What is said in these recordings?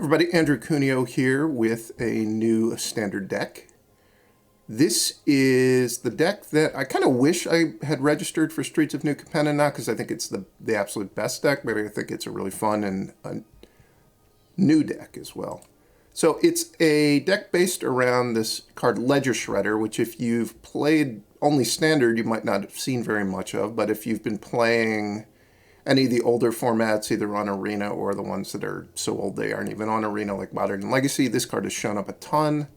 Everybody, Andrew Cuneo here with a new standard deck. This is the deck that I kind of wish I had registered for Streets of New Capenna, not because I think it's the absolute best deck, but I think it's a really fun and a new deck as well. So it's a deck based around this card Ledger Shredder, which if you've played only standard, you might not have seen very much of, but if you've been playing any of the older formats, either on Arena or the ones that are so old they aren't even on Arena, like Modern and Legacy, this card has shown up a ton.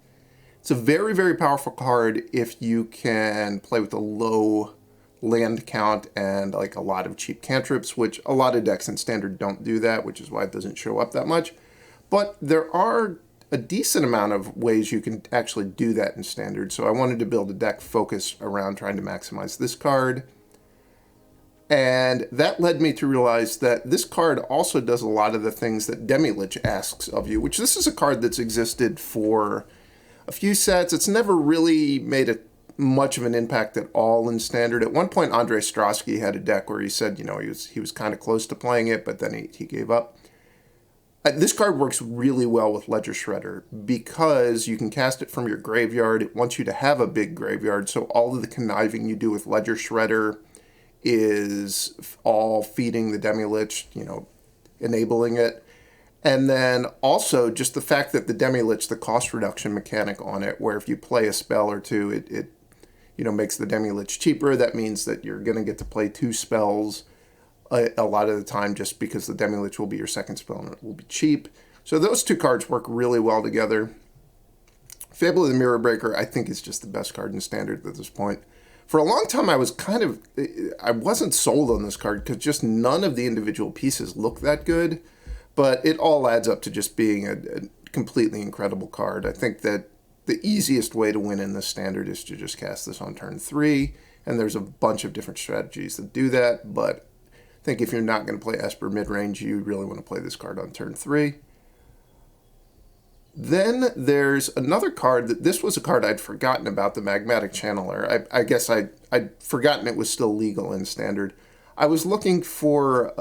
It's a very, very powerful card if you can play with a low land count and like a lot of cheap cantrips, which a lot of decks in Standard don't do that, which is why it doesn't show up that much. But there are a decent amount of ways you can actually do that in Standard, so I wanted to build a deck focused around trying to maximize this card. And that led me to realize that this card also does a lot of the things that Demilich asks of you, which this is a card that's existed for a few sets. It's never really made much of an impact at all in Standard. At one point, Andrei Strosky had a deck where he said, he was kind of close to playing it, but then he gave up. This card works really well with Ledger Shredder because you can cast it from your graveyard. It wants you to have a big graveyard, so all of the conniving you do with Ledger Shredder is all feeding the Demilich, enabling it. And then also just the fact that the Demilich, the cost reduction mechanic on it, where if you play a spell or two, it makes the Demilich cheaper. That means that you're going to get to play two spells a lot of the time just because the Demilich will be your second spell and it will be cheap. So those two cards work really well together. Fable of the Mirror Breaker, I think, is just the best card in Standard at this point. For a long time, I wasn't sold on this card because just none of the individual pieces look that good, but it all adds up to just being a completely incredible card. I think that the easiest way to win in this Standard is to just cast this on turn 3, and there's a bunch of different strategies that do that, but I think if you're not going to play Esper midrange, you really want to play this card on turn 3. Then there's another card this was a card I'd forgotten about, the Magmatic Channeler. I guess I'd forgotten it was still legal in Standard. I was looking for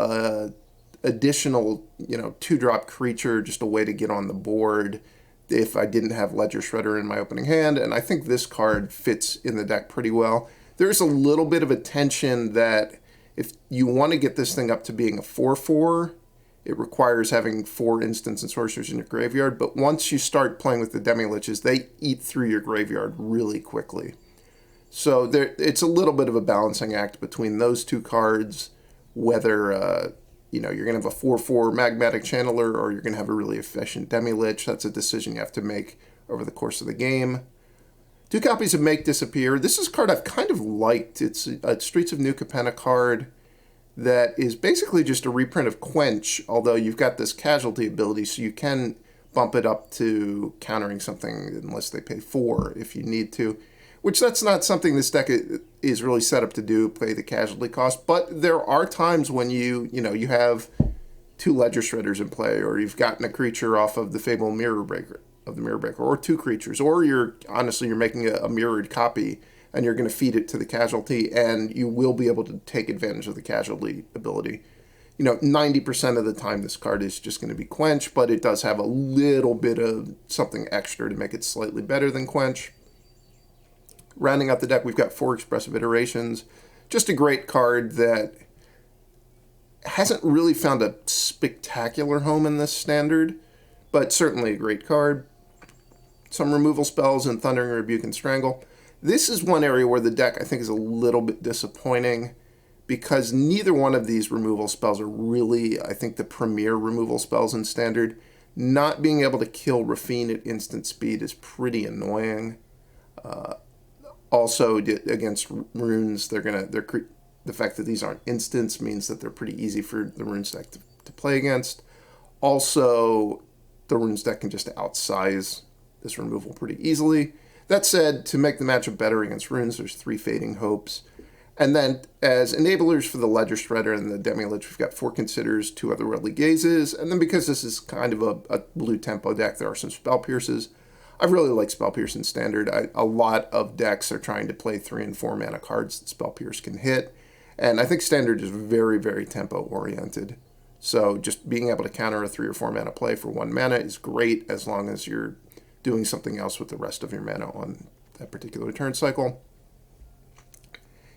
additional, 2-drop creature, just a way to get on the board if I didn't have Ledger Shredder in my opening hand, and I think this card fits in the deck pretty well. There's a little bit of a tension that if you want to get this thing up to being a 4/4, it requires having 4 instants and sorcerers in your graveyard, but once you start playing with the Demiliches, they eat through your graveyard really quickly. So it's a little bit of a balancing act between those two cards, whether you're going to have a 4/4 Magmatic Channeler or you're going to have a really efficient Demilich. That's a decision you have to make over the course of the game. 2 copies of Make Disappear. This is a card I've kind of liked. It's a Streets of New Capenna card that is basically just a reprint of Quench, although you've got this casualty ability, so you can bump it up to countering something unless they pay 4 if you need to, which that's not something this deck is really set up to do, play the casualty cost, but there are times when you have 2 Ledger Shredders in play, or you've gotten a creature off of the Fable Mirror Breaker, or 2 creatures, or you're making a mirrored copy and you're going to feed it to the casualty, and you will be able to take advantage of the casualty ability. 90% of the time this card is just going to be Quench, but it does have a little bit of something extra to make it slightly better than Quench. Rounding out the deck, we've got 4 Expressive Iterations. Just a great card that hasn't really found a spectacular home in this Standard, but certainly a great card. Some removal spells in Thundering Rebuke and Strangle. This is one area where the deck, I think, is a little bit disappointing because neither one of these removal spells are really, I think, the premier removal spells in Standard. Not being able to kill Raffine at instant speed is pretty annoying. Also, against runes, the fact that these aren't instants means that they're pretty easy for the runes deck to play against. Also, the runes deck can just outsize this removal pretty easily. That said, to make the matchup better against runes, there's 3 Fading Hopes. And then, as enablers for the Ledger Shredder and the Demilich, we've got 4 Considers, 2 Otherworldly Gazes, and then because this is kind of a blue tempo deck, there are some Spell Pierces. I really like Spell Pierce in Standard. A lot of decks are trying to play 3 and 4 mana cards that Spell Pierce can hit, and I think Standard is very, very tempo-oriented. So just being able to counter a 3 or 4 mana play for 1 mana is great as long as you're doing something else with the rest of your mana on that particular turn cycle.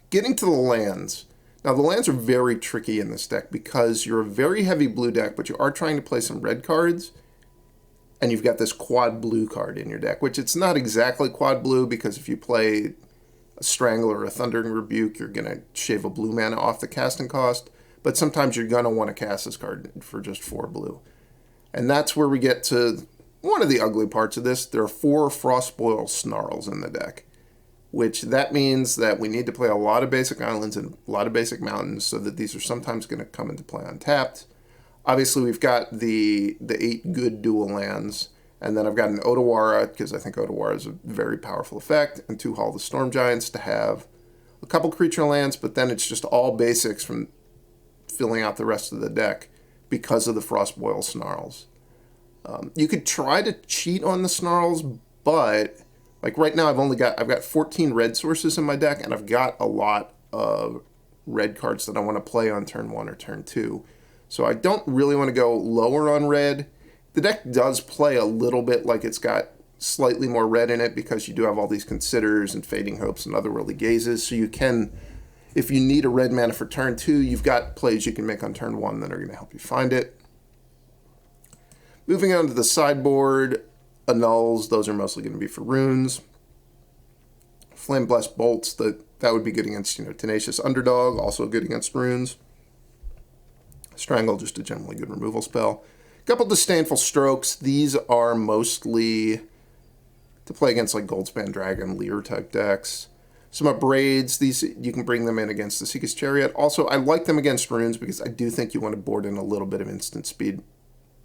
Getting to the lands. Now, the lands are very tricky in this deck because you're a very heavy blue deck, but you are trying to play some red cards, and you've got this quad blue card in your deck, which it's not exactly quad blue because if you play a Strangle or a Thundering Rebuke, you're going to shave a blue mana off the casting cost, but sometimes you're going to want to cast this card for just 4 blue. And that's where we get to one of the ugly parts of this. There are 4 Frostboil Snarls in the deck, which that means that we need to play a lot of basic islands and a lot of basic mountains so that these are sometimes going to come into play untapped. Obviously, we've got the 8 good dual lands, and then I've got an Otawara, because I think Otawara is a very powerful effect, and 2 Hall of the Storm Giants to have a couple creature lands, but then it's just all basics from filling out the rest of the deck because of the Frostboil Snarls. You could try to cheat on the Snarls, but like right now I've got 14 red sources in my deck, and I've got a lot of red cards that I want to play on turn 1 or turn 2. So I don't really want to go lower on red. The deck does play a little bit like it's got slightly more red in it because you do have all these Considers and Fading Hopes and Otherworldly Gazes. So you can, if you need a red mana for turn 2, you've got plays you can make on turn 1 that are going to help you find it. Moving on to the sideboard, Annuls, those are mostly going to be for runes. Flame Blessed Bolts, that would be good against, Tenacious Underdog, also good against runes. Strangle, just a generally good removal spell. A couple Disdainful Strokes. These are mostly to play against like Goldspan Dragon, Leer type decks. Some Abrades. These you can bring them in against the Seeker's Chariot. Also, I like them against runes because I do think you want to board in a little bit of instant speed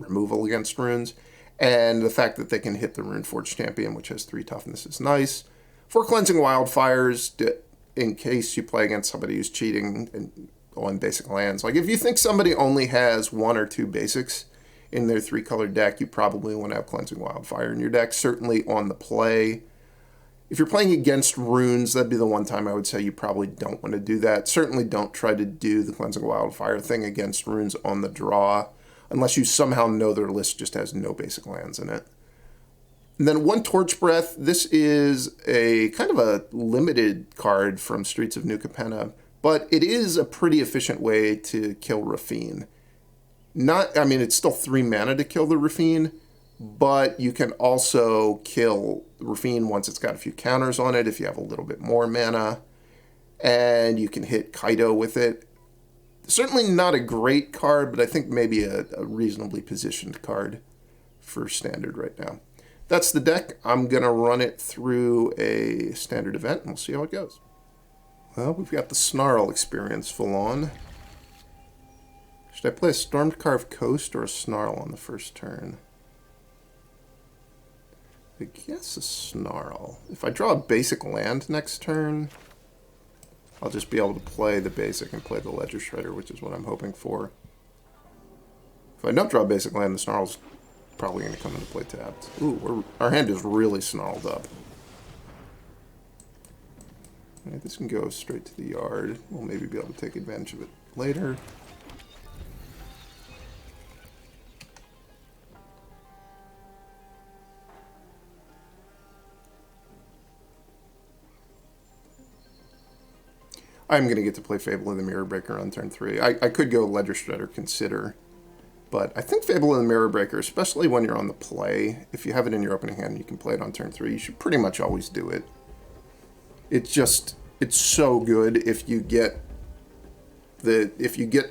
removal against runes. And the fact that they can hit the Runeforge Champion, which has 3 toughness, is nice. 4 Cleansing Wildfires, in case you play against somebody who's cheating and on basic lands. Like if you think somebody only has 1 or 2 basics in their 3-color deck, you probably want to have Cleansing Wildfire in your deck, certainly on the play. If you're playing against runes, that'd be the one time I would say you probably don't want to do that. Certainly don't try to do the Cleansing Wildfire thing against runes on the draw, unless you somehow know their list just has no basic lands in it. And then 1 Torch Breath. This is a kind of a limited card from Streets of New Capenna, but it is a pretty efficient way to kill Raffine. It's still 3 mana to kill the Raffine, but you can also kill Raffine once it's got a few counters on it if you have a little bit more mana, and you can hit Kaido with it. Certainly not a great card, but I think maybe a reasonably positioned card for Standard right now. That's the deck. I'm going to run it through a Standard event, and we'll see how it goes. Well, we've got the Snarl experience full on. Should I play a Stormcarved Coast or a Snarl on the first turn? I guess a Snarl. If I draw a basic land next turn, I'll just be able to play the basic and play the Ledger Shredder, which is what I'm hoping for. If I don't draw a basic land, the Snarl's probably going to come into play tapped. Ooh, our hand is really snarled up. Alright, this can go straight to the yard. We'll maybe be able to take advantage of it later. I'm going to get to play Fable of the Mirror Breaker on turn 3. I could go Ledger Shredder, Consider, but I think Fable of the Mirror Breaker, especially when you're on the play, if you have it in your opening hand and you can play it on turn 3, you should pretty much always do it. It's so good if you get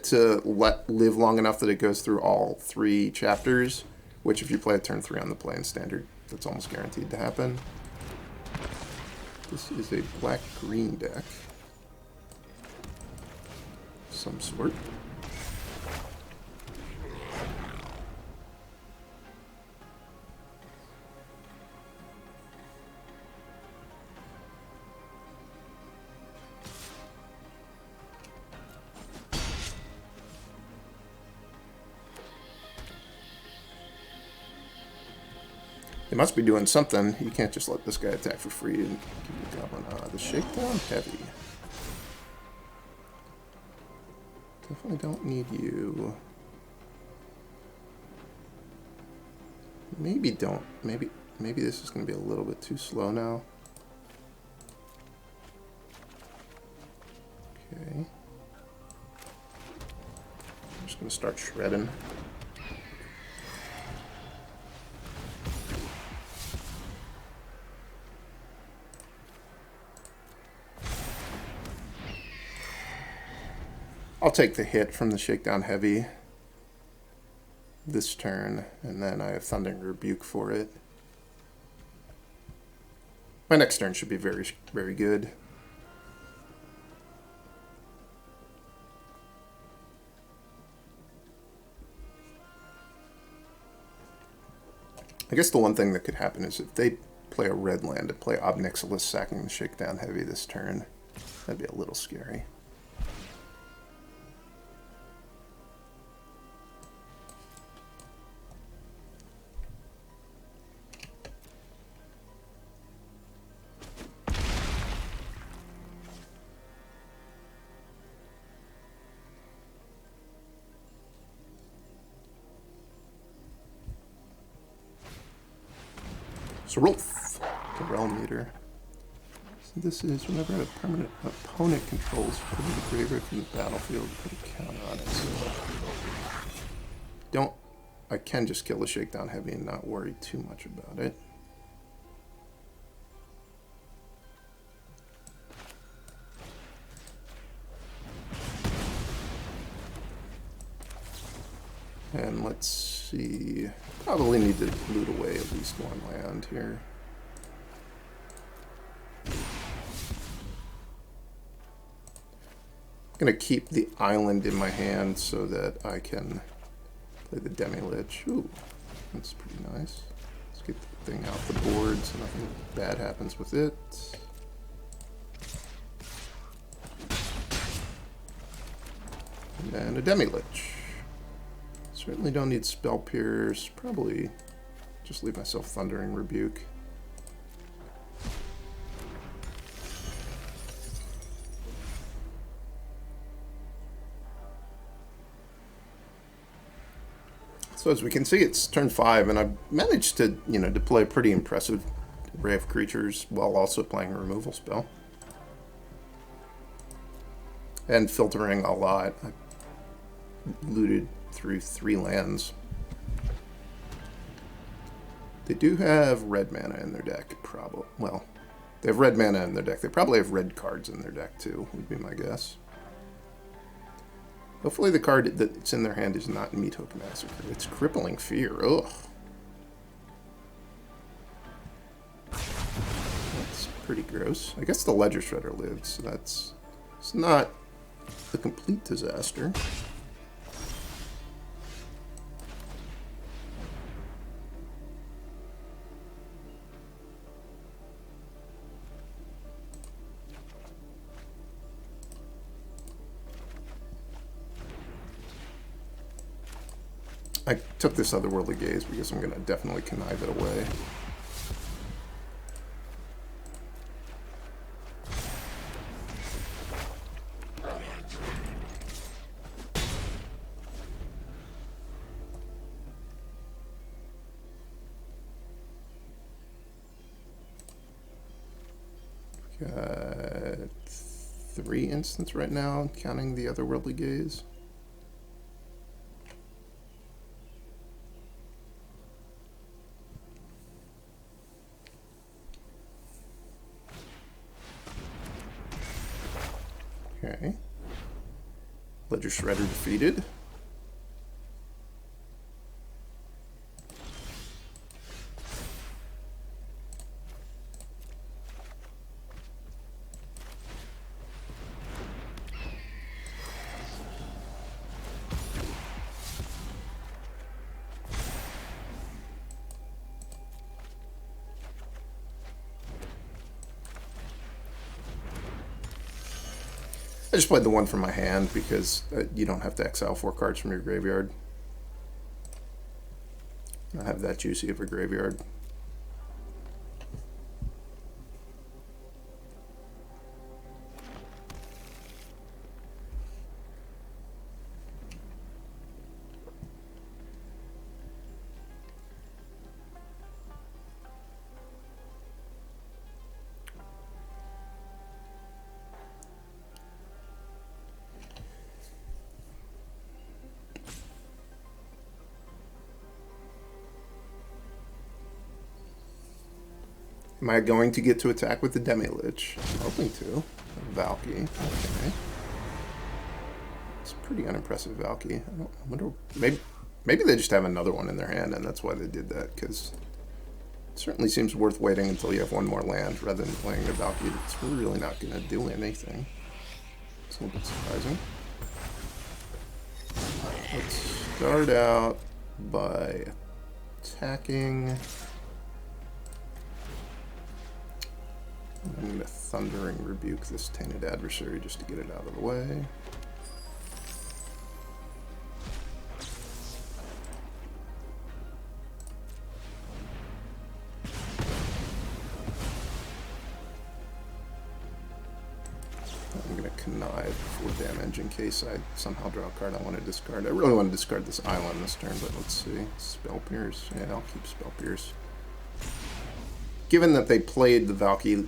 to live long enough that it goes through all 3 chapters, which if you play it turn 3 on the play in Standard, that's almost guaranteed to happen. This is a black-green deck. Some sort. They must be doing something. You can't just let this guy attack for free and keep your goblin. The Shakedown Heavy. Definitely don't need you. Maybe don't. Maybe this is going to be a little bit too slow now. Okay. I'm just going to start shredding. I'll take the hit from the Shakedown Heavy this turn, and then I have Thundering Rebuke for it. My next turn should be very, very good. I guess the one thing that could happen is if they play a red land to play Ob Nixilis sacking the Shakedown Heavy this turn. That'd be a little scary. So Rolf, the Realm Meter. So this is whenever a permanent opponent controls, put in the graveyard from the battlefield, put a counter on it. So I can just kill the Shakedown Heavy and not worry too much about it. And let's see, probably need to loot away at least one land here. I'm going to keep the island in my hand so that I can play the Demilich. Ooh, that's pretty nice. Let's get the thing off the board so nothing bad happens with it. And then a Demilich. Certainly don't need Spell Pierce. Probably just leave myself Thundering Rebuke. So as we can see, it's turn 5, and I've managed to, to play a pretty impressive array of creatures while also playing a removal spell. And filtering a lot. I looted through 3 lands. They do have red mana in their deck, probably. Well, they have red mana in their deck. They probably have red cards in their deck too, would be my guess. Hopefully the card that's in their hand is not Meathook Massacre. It's Crippling Fear. Ugh. That's pretty gross. I guess the Ledger Shredder lived, so it's not a complete disaster. I took this Otherworldly Gaze because I'm going to definitely connive it away. Got 3 instants right now, counting the Otherworldly Gaze. Okay. Ledger Shredder defeated. I just played the one from my hand because you don't have to exile 4 cards from your graveyard. I don't have that juicy of a graveyard. Am I going to get to attack with the Demilich? I'm hoping to. Valky. Okay. It's a pretty unimpressive Valky. I wonder... Maybe they just have another one in their hand, and that's why they did that, because it certainly seems worth waiting until you have one more land, rather than playing a Valky that's really not going to do anything. It's a little bit surprising. Let's start out by attacking. I'm going to Thundering Rebuke this Tainted Adversary just to get it out of the way. I'm going to Connive for damage in case I somehow draw a card I want to discard. I really want to discard this island this turn, but let's see. Spell Pierce. Yeah, I'll keep Spell Pierce. Given that they played the Valky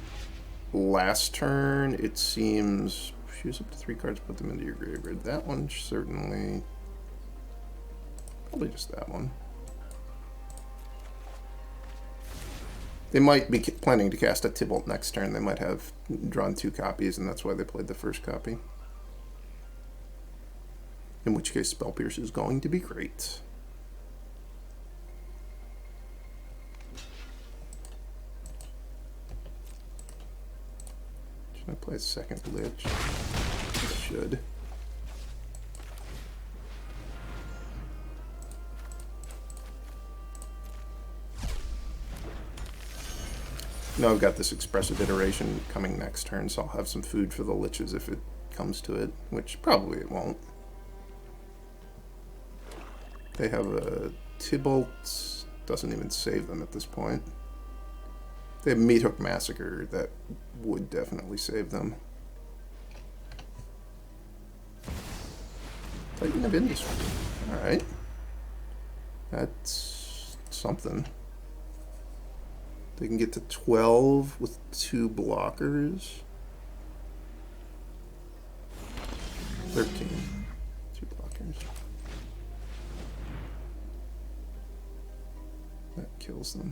last turn, it seems... Choose up to 3 cards, put them into your graveyard. That one certainly... Probably just that one. They might be planning to cast a Tybalt next turn. They might have drawn 2 copies, and that's why they played the first copy. In which case, Spell Pierce is going to be great. Should I play a second Lich? I should. No, I've got this Expressive Iteration coming next turn, so I'll have some food for the Liches if it comes to it, which probably it won't. They have a Tybalt, doesn't even save them at this point. They have Meathook Massacre, that would definitely save them. Titan of Industry, alright. That's something. They can get to 12 with 2 blockers. 13. 2 blockers. That kills them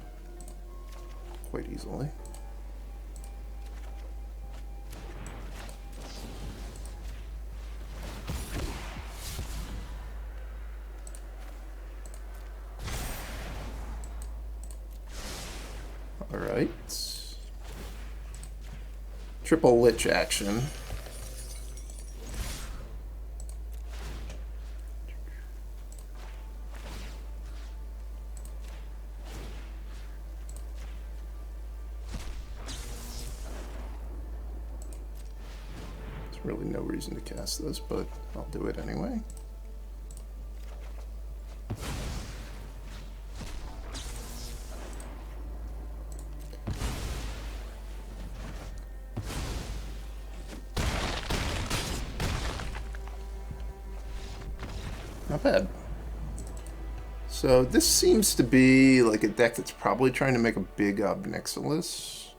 quite easily. Alright. Triple Lich action. There's really no reason to cast this, but I'll do it anyway. Not bad. So this seems to be like a deck that's probably trying to make a big Obnixilis.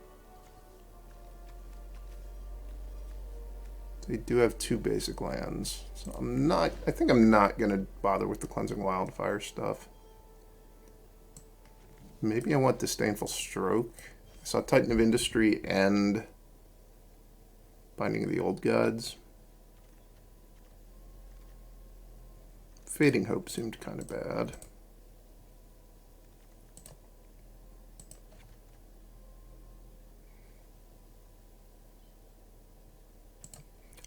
They do have 2 basic lands, so I think I'm not gonna bother with the Cleansing Wildfire stuff. Maybe I want Disdainful Stroke. I saw Titan of Industry and Binding of the Old Gods. Fading Hope seemed kind of bad.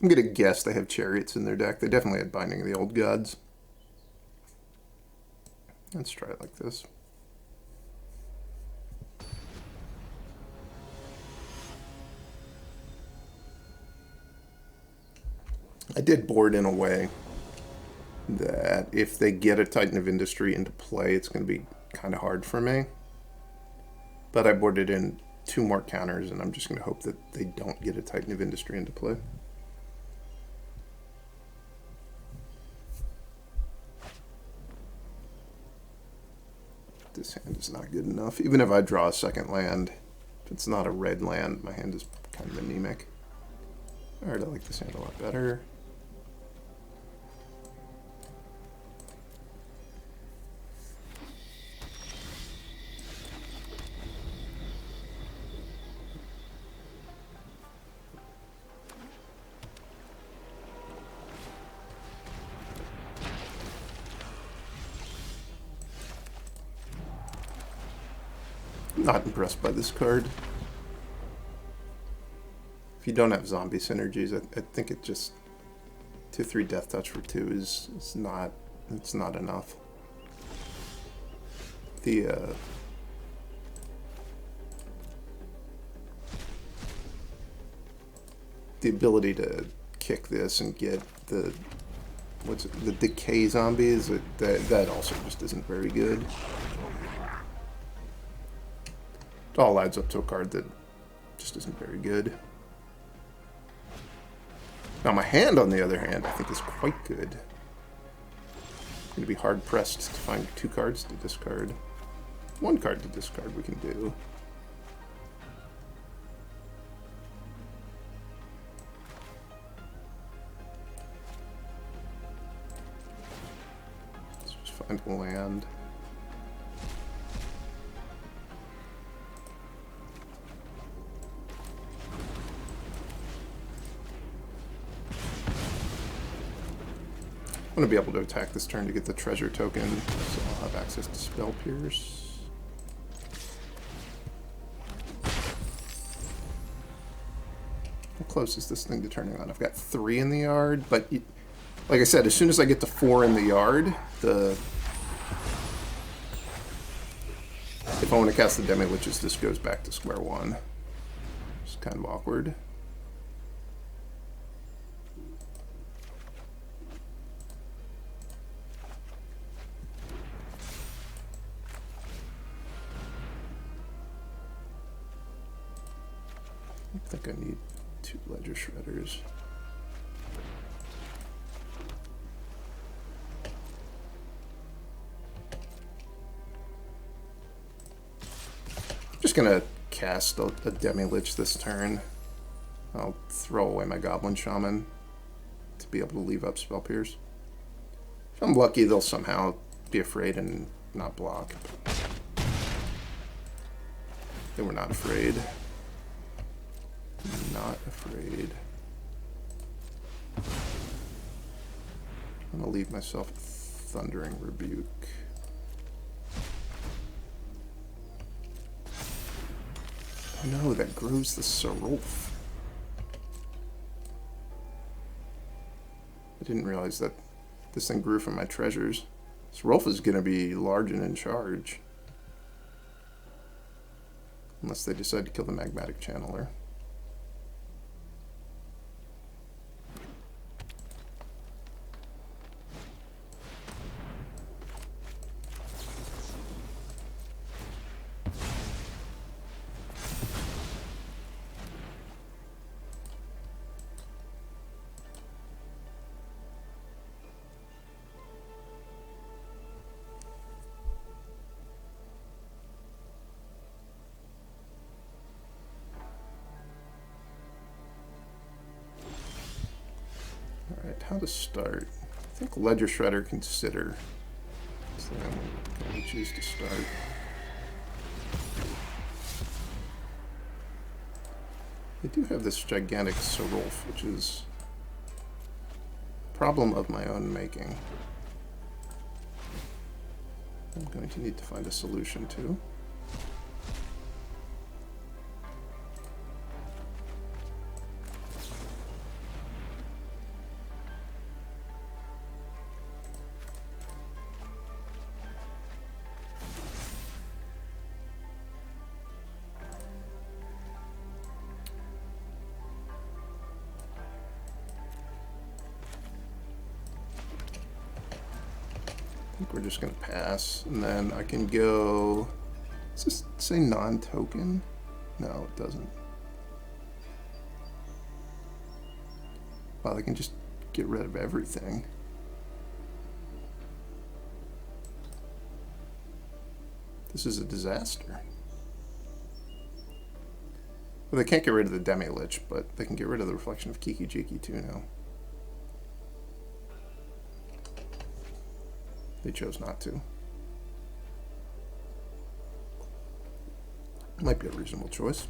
I'm going to guess they have Chariots in their deck. They definitely had Binding of the Old Gods. Let's try it like this. I did board in a way that if they get a Titan of Industry into play, it's going to be kind of hard for me. But I boarded in 2 more counters, and I'm just going to hope that they don't get a Titan of Industry into play. This hand is not good enough. Even if I draw a second land, if it's not a red land, my hand is kind of anemic. Alright, I like this hand a lot better. not impressed by this card. If you don't have zombie synergies, I think it just 2/3 death touch for 2 is not, it's not enough. The ability to kick this and get the the decay zombies, that also just isn't very good. It all adds up to a card that just isn't very good. Now my hand, on the other hand, I think is quite good. I'm going to be hard pressed to find 2 cards to discard. 1 card to discard we can do. Let's just find a land. I'm going to be able to attack this turn to get the treasure token, so I'll have access to Spell Pierce. How close is this thing to turning on? I've got 3 in the yard, but like I said, as soon as I get to 4 in the yard, if I want to cast the Demilich, this goes back to square one. It's kind of awkward. I think I need 2 Ledger Shredders. I'm just gonna cast a Demilich this turn. I'll throw away my Goblin Shaman to be able to leave up Spell Pierce. If I'm lucky, they'll somehow be afraid and not block. They were not afraid. Not afraid. I'm gonna leave myself Thundering Rebuke. Oh no, that grows the Serulf. I didn't realize that this thing grew from my treasures. Serulf is gonna be large and in charge. Unless they decide to kill the Magmatic Channeler. How to start? I think Ledger Shredder consider. So I'm going to choose to start. I do have this gigantic Serulf, which is a problem of my own making. I'm going to need to find a solution to. I think we're just going to pass, and then I can go, does this say non-token? No, it doesn't. Wow, they can just get rid of everything. This is a disaster. Well, they can't get rid of the Demilich, but they can get rid of the Reflection of Kiki Jiki too now. They chose not to. Might be a reasonable choice.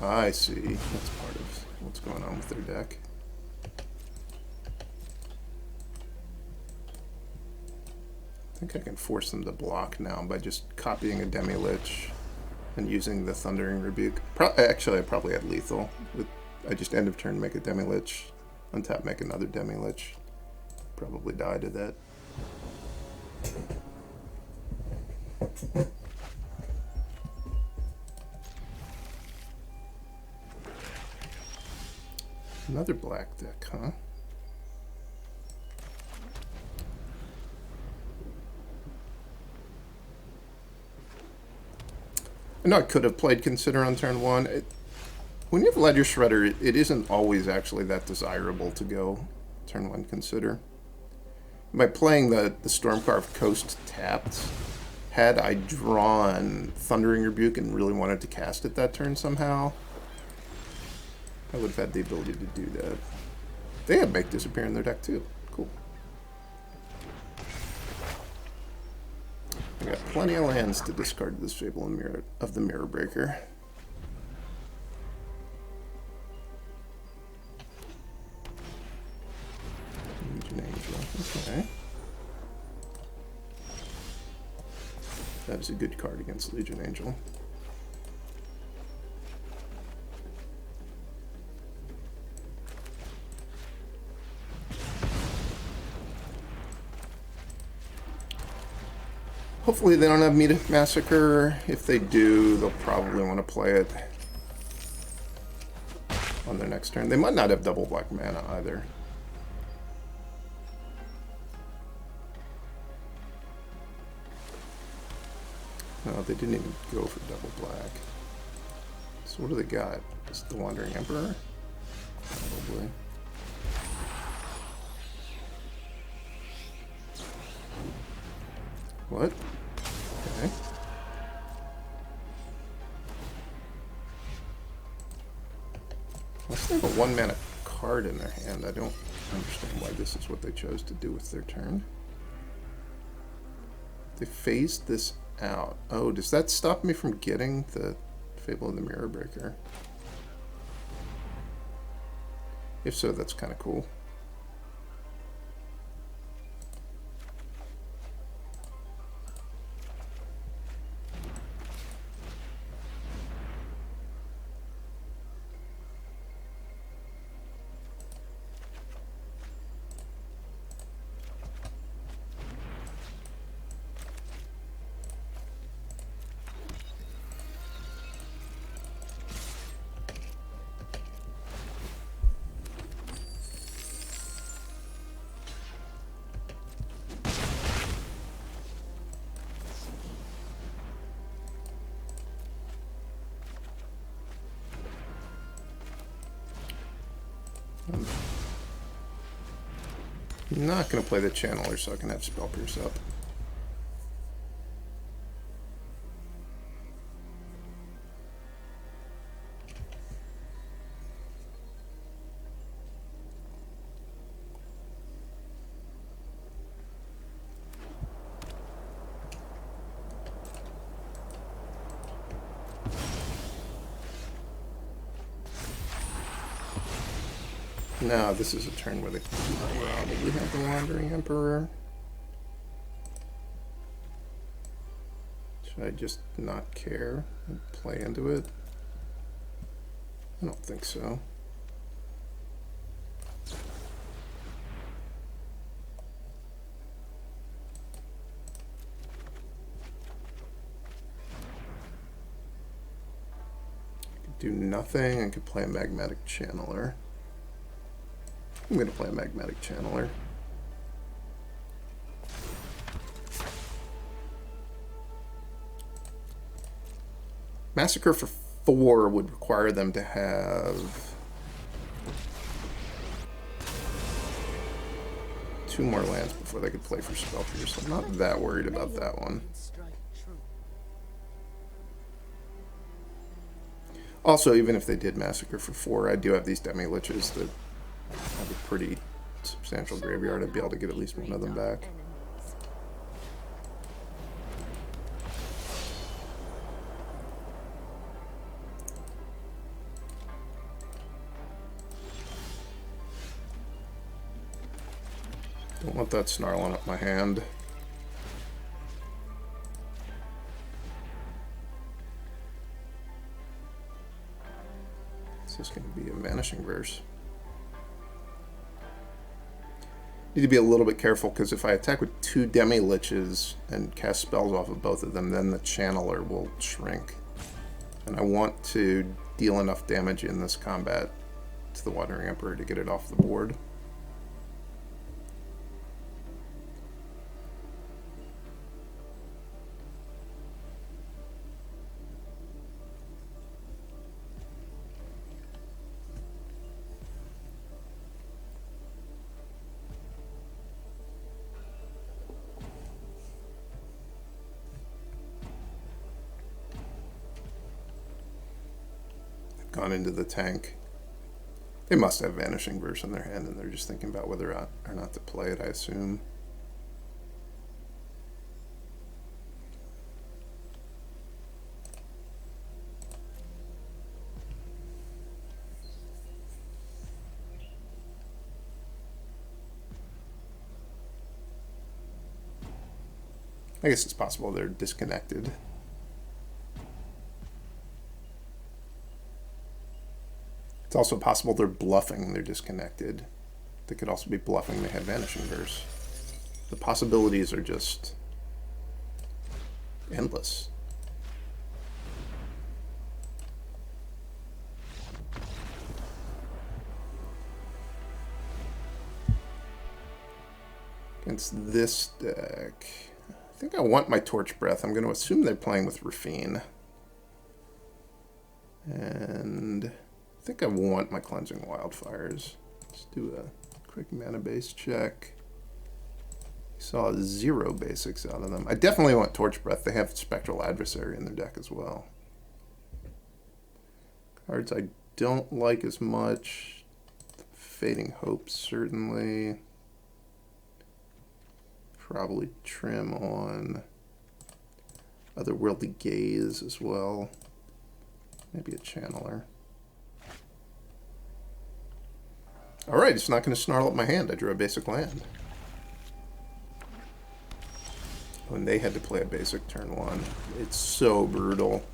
I see. That's part of what's going on with their deck. think I can force them to block now by just copying a Demilich and using the Thundering Rebuke. Actually, I probably had lethal. I just end of turn make a Demilich, untap make another Demilich. Probably die to that. Another black deck, huh? I know I could have played Consider on turn one. When you have Ledger Shredder, it isn't always actually that desirable to go turn one Consider. By playing the Stormcarved Coast tapped, had I drawn Thundering Rebuke and really wanted to cast it that turn somehow, I would have had the ability to do that. They have Make Disappear in their deck too. Cool. I got plenty of lands to discard this Fable of the Mirror Breaker. Legion Angel. Okay. That is a good card against Legion Angel. Hopefully they don't have Meat Massacre. If they do, they'll probably want to play it on their next turn. They might not have double black mana either. No, they didn't even go for double black. So what do they got? Is it the Wandering Emperor? Probably. What? Okay. Unless they have a 1-mana card in their hand, I don't understand why this is what they chose to do with their turn. They phased this out. Oh, does that stop me from getting the Fable of the Mirror Breaker? If so, that's kind of cool. I'm not going to play the Channeler so I can have Spell Pierce up. No, this is a turn where they probably have the Wandering Emperor. Should I just not care and play into it? I don't think so. I could do nothing. I could play a Magmatic Channeler. I'm going to play a Magmatic Channeler. Massacre for 4 would require them to have 2 more lands before they could play for Spell Pierce. I'm not that worried about that one. Also, even if they did Massacre for 4, I do have these Demiliches that have a pretty substantial graveyard. I'd be able to get at least one of them back. Don't want that snarling up my hand. just going to be a Vanishing Verse. Need to be a little bit careful, because if I attack with 2 Demiliches and cast spells off of both of them, then the Channeler will shrink. And I want to deal enough damage in this combat to the Wandering Emperor to get it off the board. Gone into the tank. They must have Vanishing Verse in their hand, and they're just thinking about whether or not to play it, I assume. I guess it's possible they're disconnected. It's also possible they're bluffing, they're disconnected. They could also be bluffing, they have Vanishing Verse. The possibilities are just endless. Against this deck, I think I want my Torch Breath. I'm going to assume they're playing with Raffine. And I think I want my Cleansing Wildfires. Let's do a quick mana base check. Saw 0 basics out of them. I definitely want Torch Breath. They have Spectral Adversary in their deck as well. Cards I don't like as much. Fading Hope, certainly. Probably trim on Otherworldly Gaze as well. Maybe a Channeler. Alright, it's not going to snarl up my hand. I drew a basic land. When they had to play a basic turn 1. It's so brutal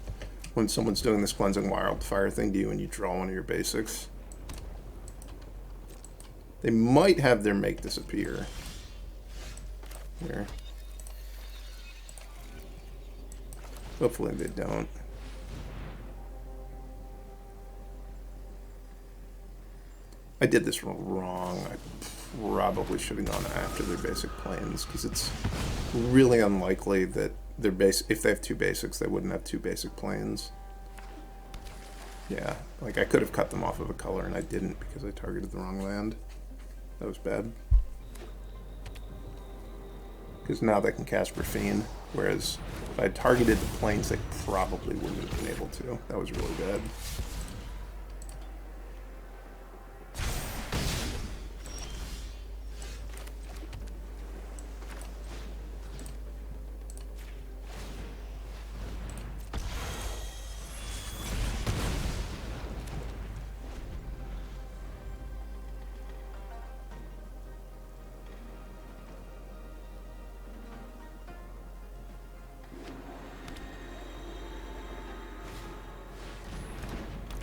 when someone's doing this Cleansing Wildfire thing to you and you draw one of your basics. They might have their Make disappear. Here. Hopefully they don't. I did this wrong. I probably should have gone after their basic planes, because it's really unlikely that their base, if they have 2 basics, they wouldn't have 2 basic planes. Yeah, like I could have cut them off of a color and I didn't because I targeted the wrong land. That was bad. Because now they can cast Raffine, whereas if I had targeted the planes, they probably wouldn't have been able to. That was really bad.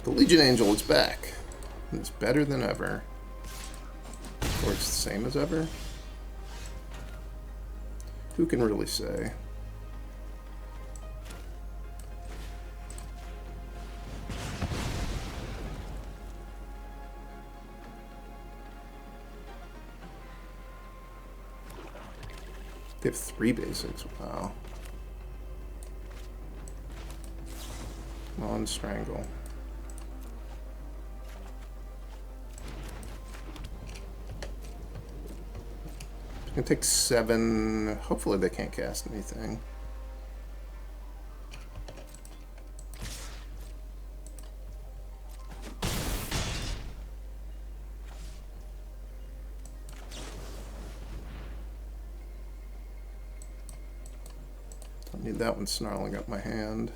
The Legion Angel is back. It's better than ever. Or it's the same as ever? Who can really say? They have 3 basics. Wow. Come on, Strangle. It's gonna take 7. Hopefully they can't cast anything. Don't need that one snarling up my hand.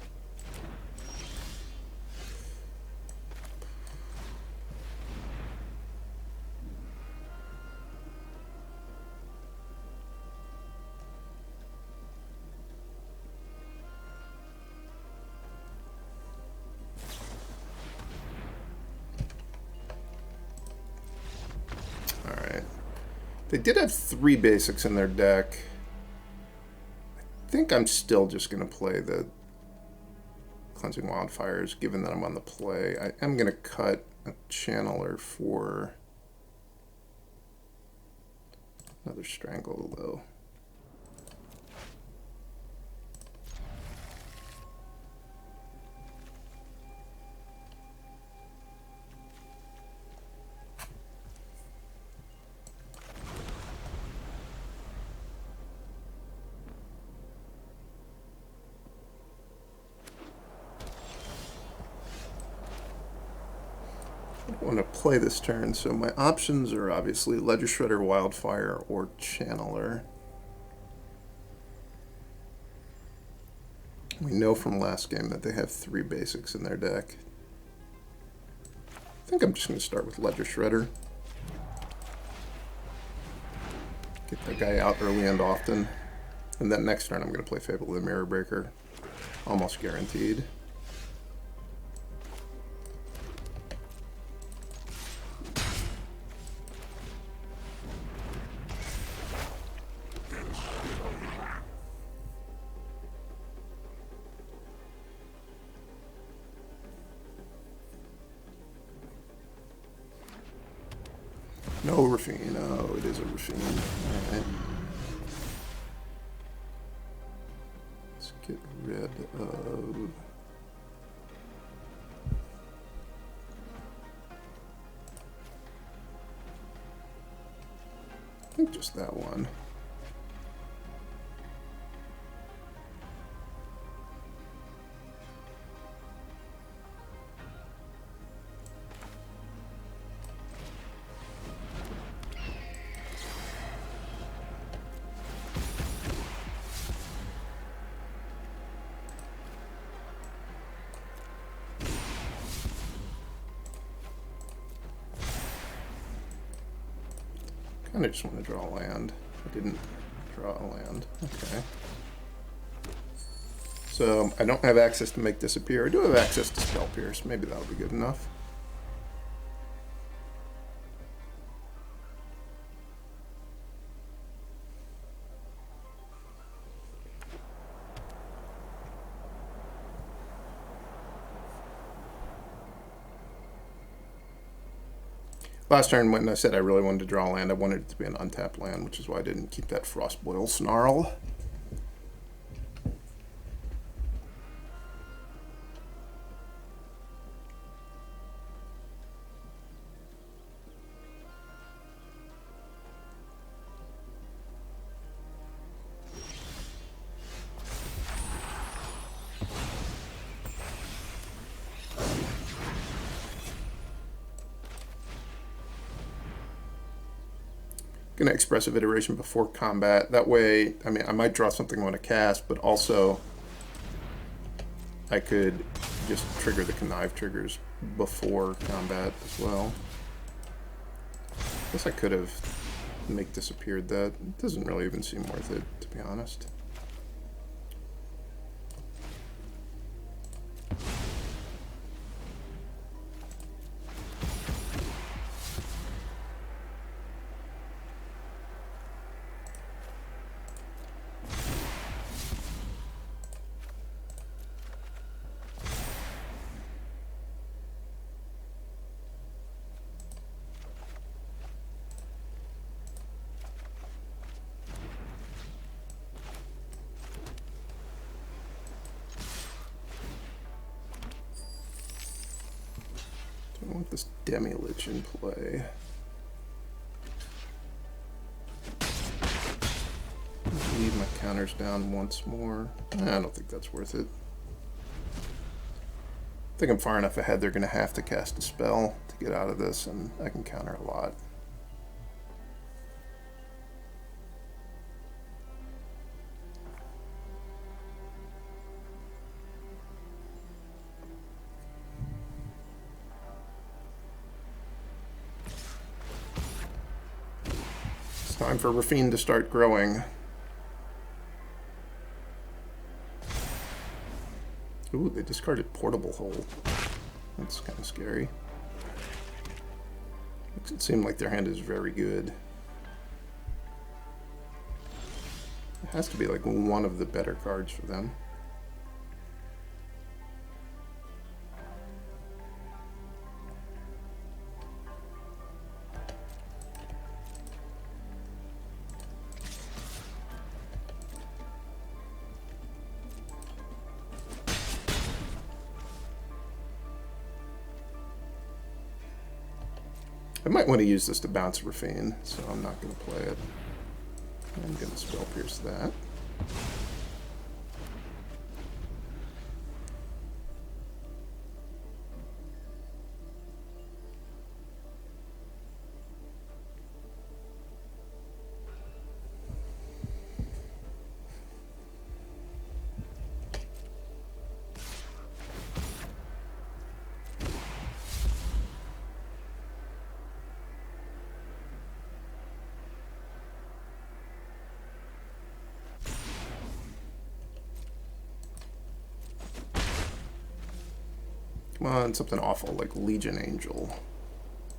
They did have 3 basics in their deck. I think I'm still just going to play the Cleansing Wildfires, given that I'm on the play. I am going to cut a Channeler for another Strangle, though. I want to play this turn, so my options are obviously Ledger Shredder, Wildfire, or Channeler. We know from last game that they have 3 basics in their deck. I think I'm just going to start with Ledger Shredder. Get that guy out early and often. And then next turn I'm going to play Fable the Mirror Breaker. Almost guaranteed. No Rafine. Oh, it is a Rafine. Alright. Let's get rid of... I think just that one. I just want to draw a land. I didn't draw a land. Okay. So I don't have access to make disappear. I do have access to Spell Pierce. Maybe that'll be good enough. Last turn, when I said I really wanted to draw a land, I wanted it to be an untapped land, which is why I didn't keep that Frostboil Snarl. Gonna Expressive Iteration before combat. That way, I mean, I might draw something I want to cast, but also I could just trigger the connive triggers before combat as well. I guess I could have make disappeared that. It doesn't really even seem worth it, to be honest. I want this Demilich in play. Leave my counters down once more. I don't think that's worth it. I think I'm far enough ahead they're going to have to cast a spell to get out of this, and I can counter a lot. Time for Rafine to start growing. Ooh, they discarded Portable Hole. That's kind of scary. Makes it seem like their hand is very good. has to be like one of the better cards for them. I might want to use this to bounce Rafine, so I'm not going to play it. I'm going to Spell Pierce that. Come on, something awful like Legion Angel.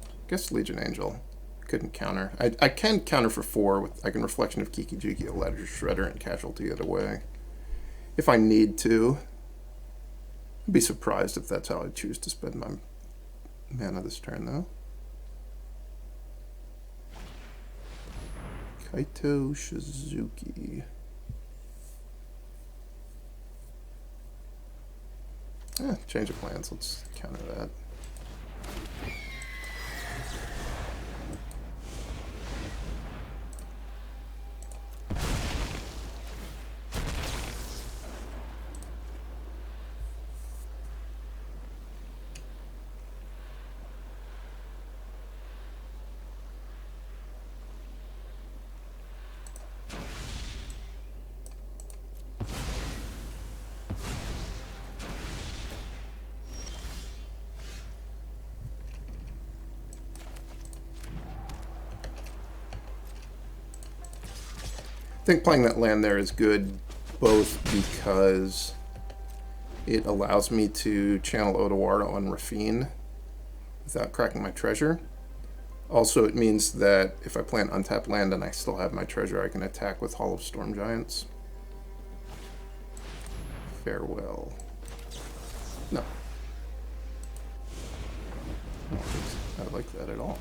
I guess Legion Angel couldn't counter. I can counter for 4 with I can Reflection of Kiki Jiki, a Ledger Shredder, and Casualty it away. If I need to. I'd be surprised if that's how I choose to spend my mana this turn though. Kaito Shizuki. Change of plans. Let's counter that. I think playing that land there is good, both because it allows me to channel Otawara on Rafine without cracking my treasure. Also, it means that if I play an untapped land and I still have my treasure, I can attack with Hall of Storm Giants. Farewell. No. I don't think I like that at all.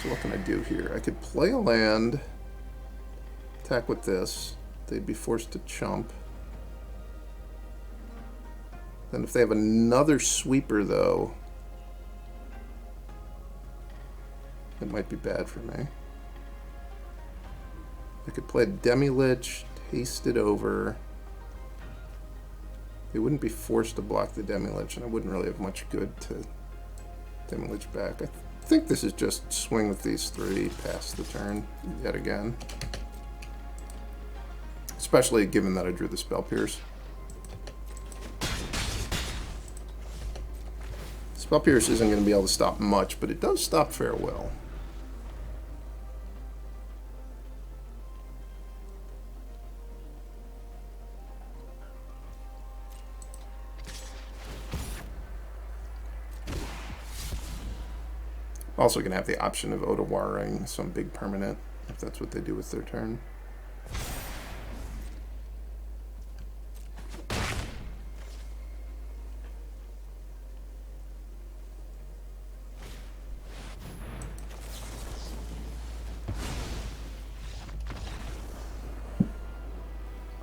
So what can I do here? I could play a land, attack with this. They'd be forced to chump. Then if they have another sweeper, though, it might be bad for me. I could play Demilich, taste it over. They wouldn't be forced to block the Demilich, and I wouldn't really have much good to Demilich back. I think this is just swing with these 3 past the turn yet again. Especially given that I drew the Spell Pierce. Spell Pierce isn't going to be able to stop much, but it does stop Farewell. Also going to have the option of Otawara-ing some big permanent, if that's what they do with their turn.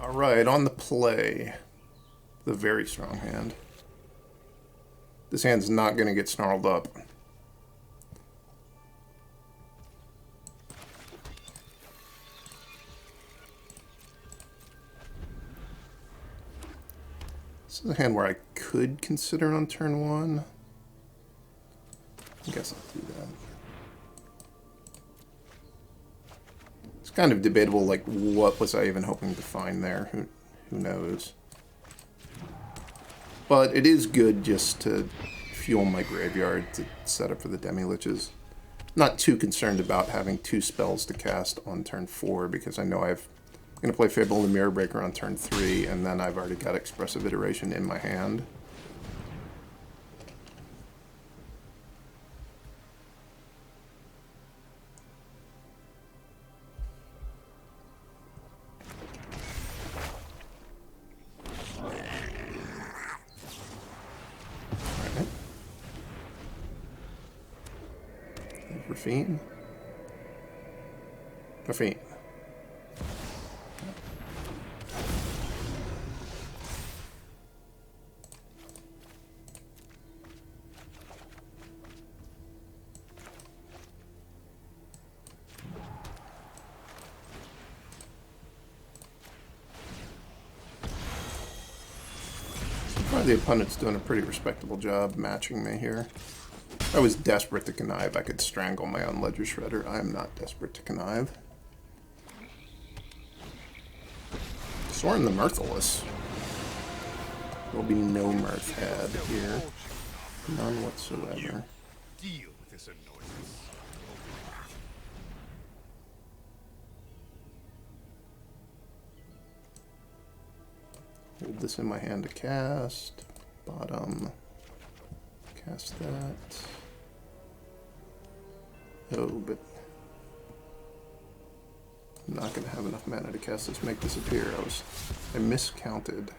Alright, on the play. The very strong hand. This hand's not going to get snarled up. This is a hand where I could consider it on turn 1. I guess I'll do that. It's kind of debatable, like, what was I even hoping to find there? Who knows? But it is good just to fuel my graveyard to set up for the Demiliches. Not too concerned about having 2 spells to cast on turn 4, because I know I'm going to play Fable and the Mirror Breaker on turn 3, and then I've already got Expressive Iteration in my hand. It's kind of debatable, like, what was I even hoping to find there? Who knows? But it is good just to fuel my graveyard to set up for the Demiliches. Not too concerned about having 2 spells to cast on turn 4, because I know I'm going to play Fable and the Mirror Breaker on turn 3, and then I've already got Expressive Iteration in my hand. Raffine. Raffine. The opponent's doing a pretty respectable job matching me here. If I was desperate to connive, I could strangle my own Ledger Shredder. I am not desperate to connive. Soaring the Mirthless. There will be no mirth had here. None whatsoever. Deal with this annoyance. Hold this in my hand to cast. Bottom. Cast that. Oh, but I'm not going to have enough mana to cast this Make Disappear. I miscounted.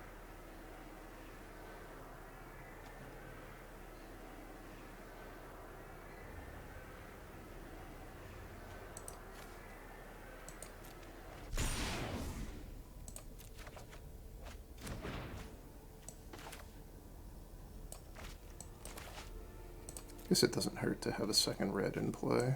Guess it doesn't hurt to have a second red in play.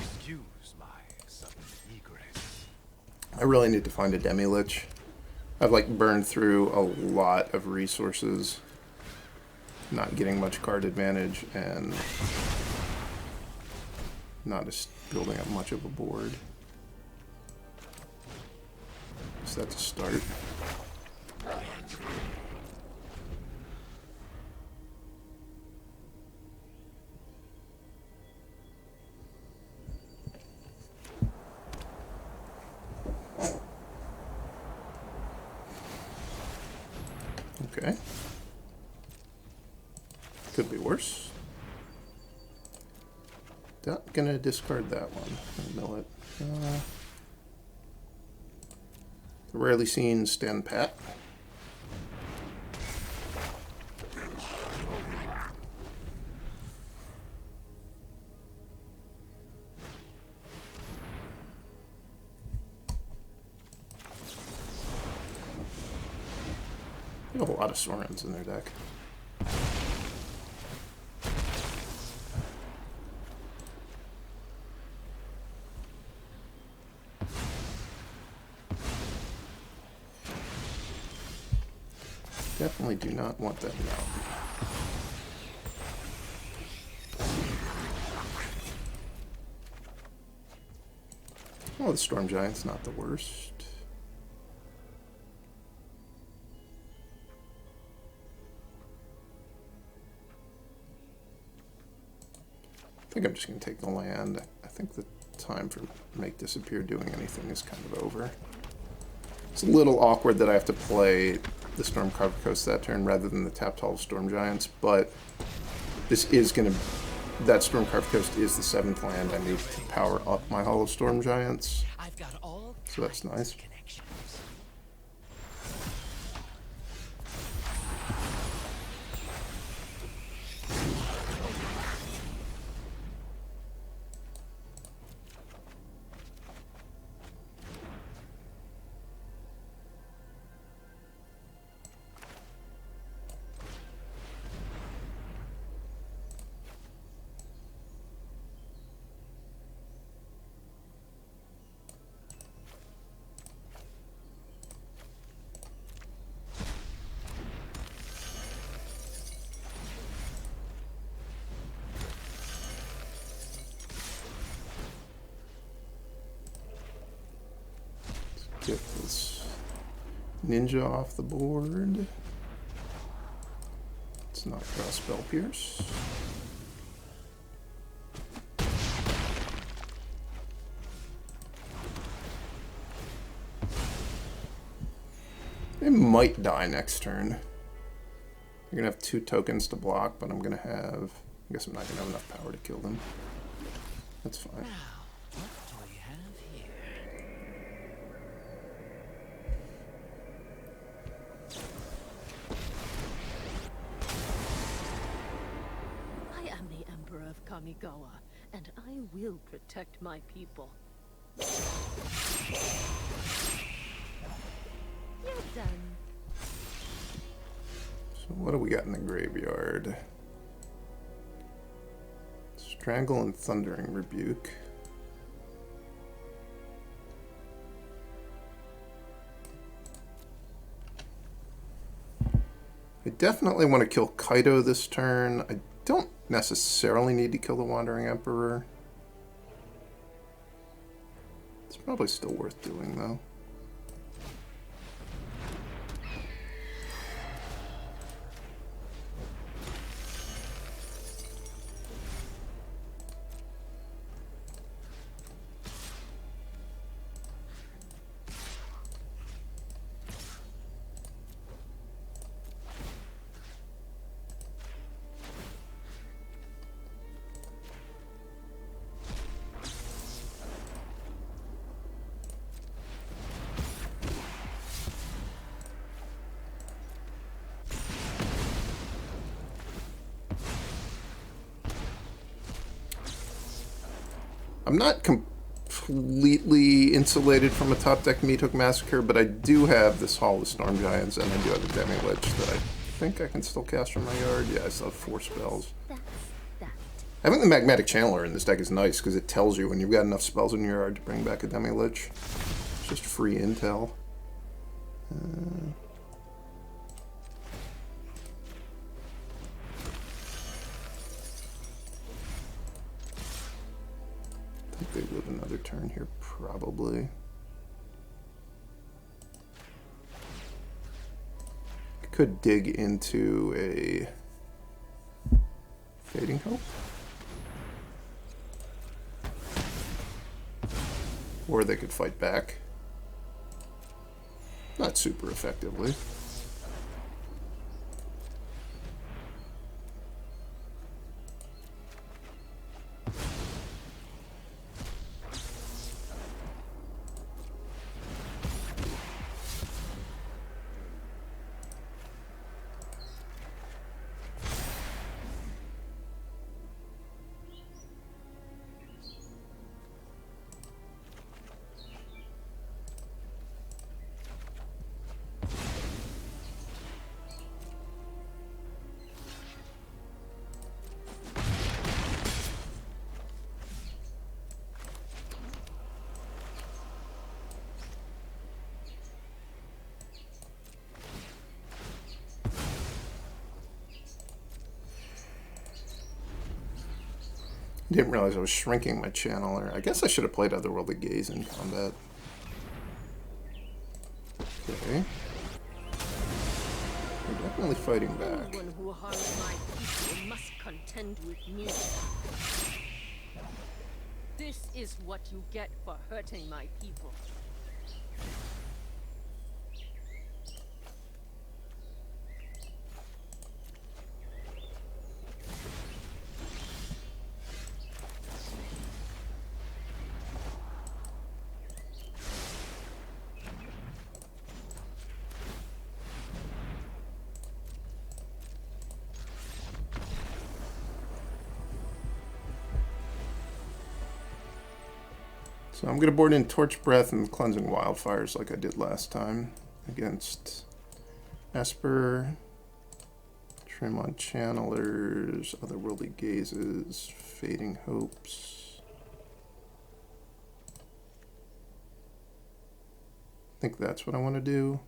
Excuse my sudden egress. I really need to find a Demilich. I've like burned through a lot of resources, not getting much card advantage, and not just building up much of a board. So that's a start. Okay. Could be worse. Not gonna discard that one. Mill it. Rarely seen stand pat. They have a lot of Sorens in their deck. Definitely do not want that now. Oh, the Storm Giant's not the worst. I think I'm just going to take the land. I think the time for Make Disappear doing anything is kind of over. It's a little awkward that I have to play the Stormcarved Coast that turn rather than the tapped Hall of Storm Giants, but this is going to... That Stormcarved Coast is the 7th land I need to power up my Hall of Storm Giants. So that's nice. Get this ninja off the board. Let's not draw Spell Pierce. They might die next turn. You're gonna have 2 tokens to block, but I'm gonna have... I guess I'm not gonna have enough power to kill them. That's fine. Emperor of Kamigawa, and I will protect my people. You're done. So what do we got in the graveyard? Strangle and Thundering Rebuke. I definitely want to kill Kaido this turn. I don't necessarily need to kill the Wandering Emperor. It's probably still worth doing, though. I'm not completely insulated from a top deck Meat Hook Massacre, but I do have this Hall of Storm Giants, and I do have a Demilich that I think I can still cast from my yard. Yeah, I still have 4 spells. That's that. Having the Magmatic Channeler in this deck is nice, because it tells you when you've got enough spells in your yard to bring back a Demilich. It's just free intel. I think they live another turn here, probably. Could dig into a Fading Hope. Or they could fight back. Not super effectively. Didn't realize I was shrinking my channeler. I guess I should have played Otherworldly Gaze in combat. Okay. We're definitely fighting back. Anyone who harms my people must contend with me. This is what you get for hurting my people. So I'm going to board in Torch Breath and Cleansing Wildfires like I did last time against Esper, Trim on Channelers, Otherworldly Gazes, Fading Hopes. I think that's what I want to do.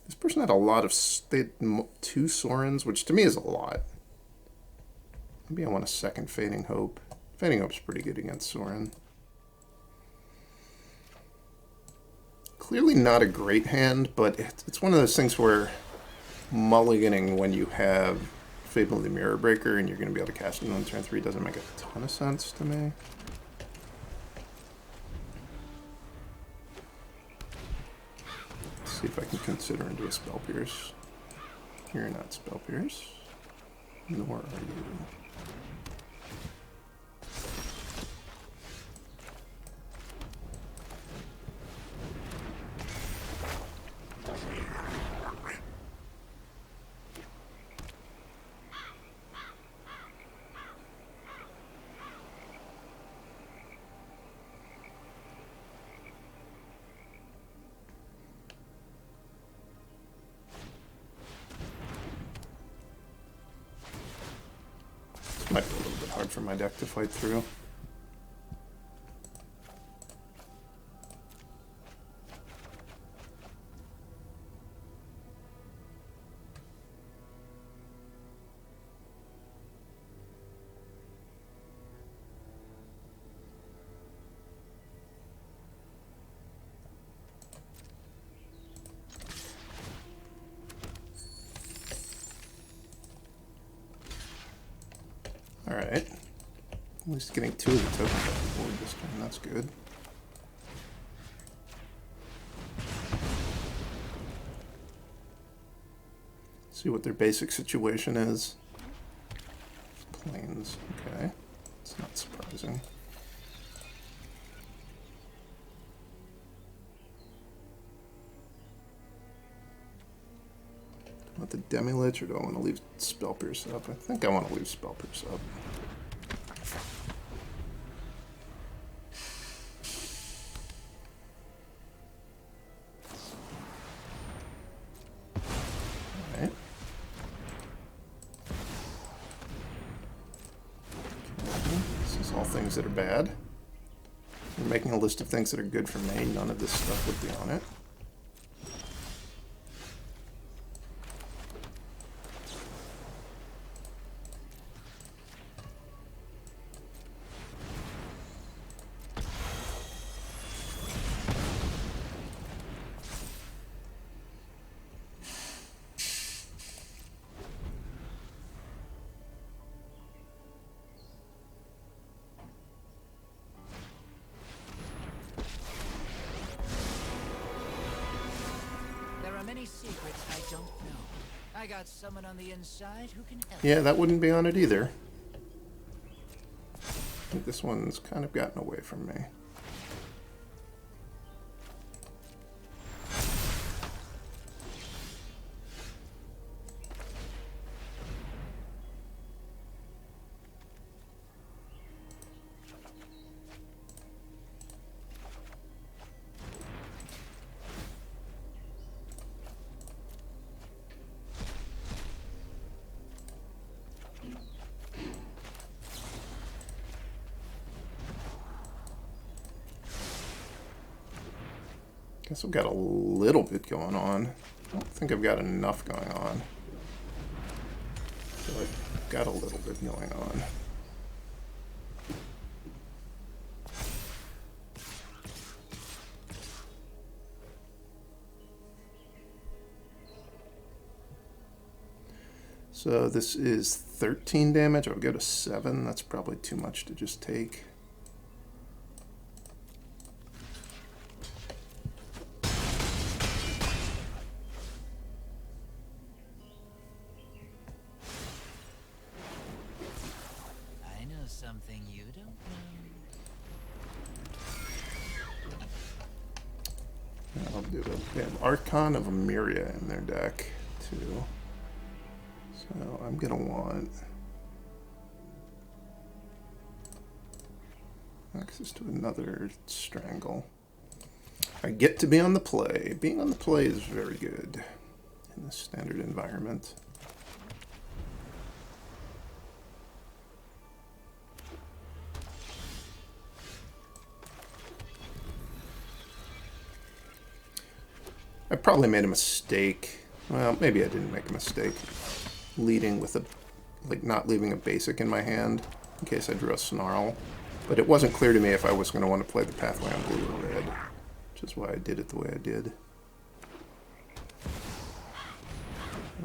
This person had a lot of, they had 2 Sorens, which to me is a lot. Maybe I want a second Fading Hope. Fading Hope's pretty good against Soaring. Clearly not a great hand, but it's one of those things where mulliganing when you have Fable of the Mirror Breaker and you're going to be able to cast it on turn 3 doesn't make a ton of sense to me. Let's see if I can consider into a Spell Pierce. You're not Spell Pierce, nor are you. hard for my deck to fight through. Alright. At least getting 2 of the tokens off the board this time, that's good. See what their basic situation is. Plains, okay. It's not surprising. Do I want the Demilich or do I want to leave Spell Pierce up? I think I want to leave Spell Pierce up. That are bad. We're making a list of things that are good for me. None of this stuff would be on it. Secrets I don't know. I got someone on the inside who can help. Yeah, that wouldn't be on it either. I think this one's kind of gotten away from me. Guess I've got a little bit going on. I don't think I've got enough going on. I feel like I've got a little bit going on. So this is 13 damage. I'll go to 7. That's probably too much to just take. Something you don't know. I'll do it. They have Archon of Emeria in their deck, too. So I'm going to want access to another Strangle. I get to be on the play. Being on the play is very good in the standard environment. I probably made a mistake. Well, maybe I didn't make a mistake. Leading with a, like, not leaving a basic in my hand in case I drew a Snarl. But it wasn't clear to me if I was going to want to play the Pathway on blue or red, which is why I did it the way I did.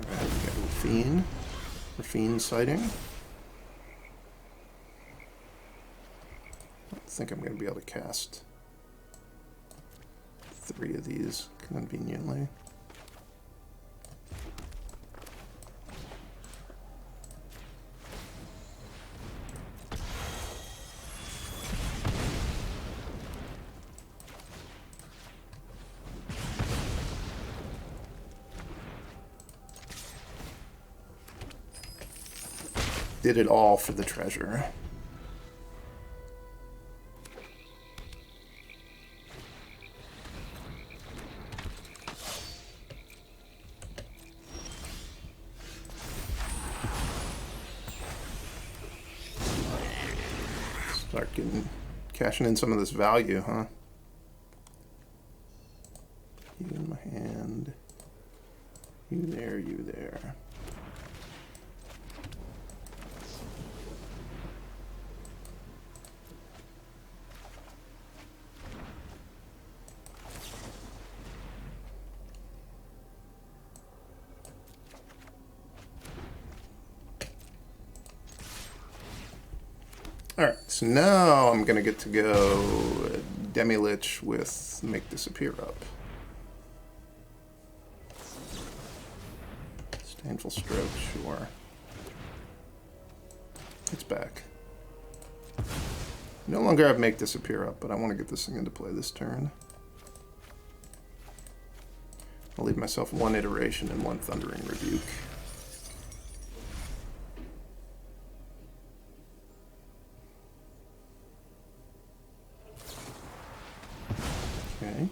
Alright, we got Rafine. Rafine sighting. I don't think I'm going to be able to cast 3 of these conveniently. Did it all for the treasure. Start cashing in some of this value, huh? You in my hand. You there, you there. Alright, so now I'm going to get to go Demilich with Make Disappear up. Disdainful Stroke, sure. It's back. No longer have Make Disappear up, but I want to get this thing into play this turn. I'll leave myself one Iteration and one Thundering Rebuke. Okay.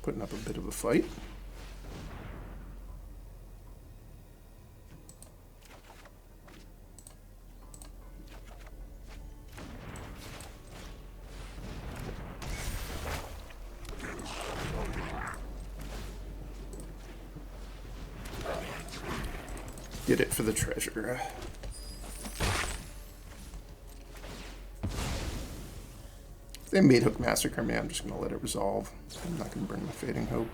Putting up a bit of a fight. Get it for the treasure. If they Meat Hook Massacre me, I'm just going to let it resolve. I'm not going to bring my Fading Hope.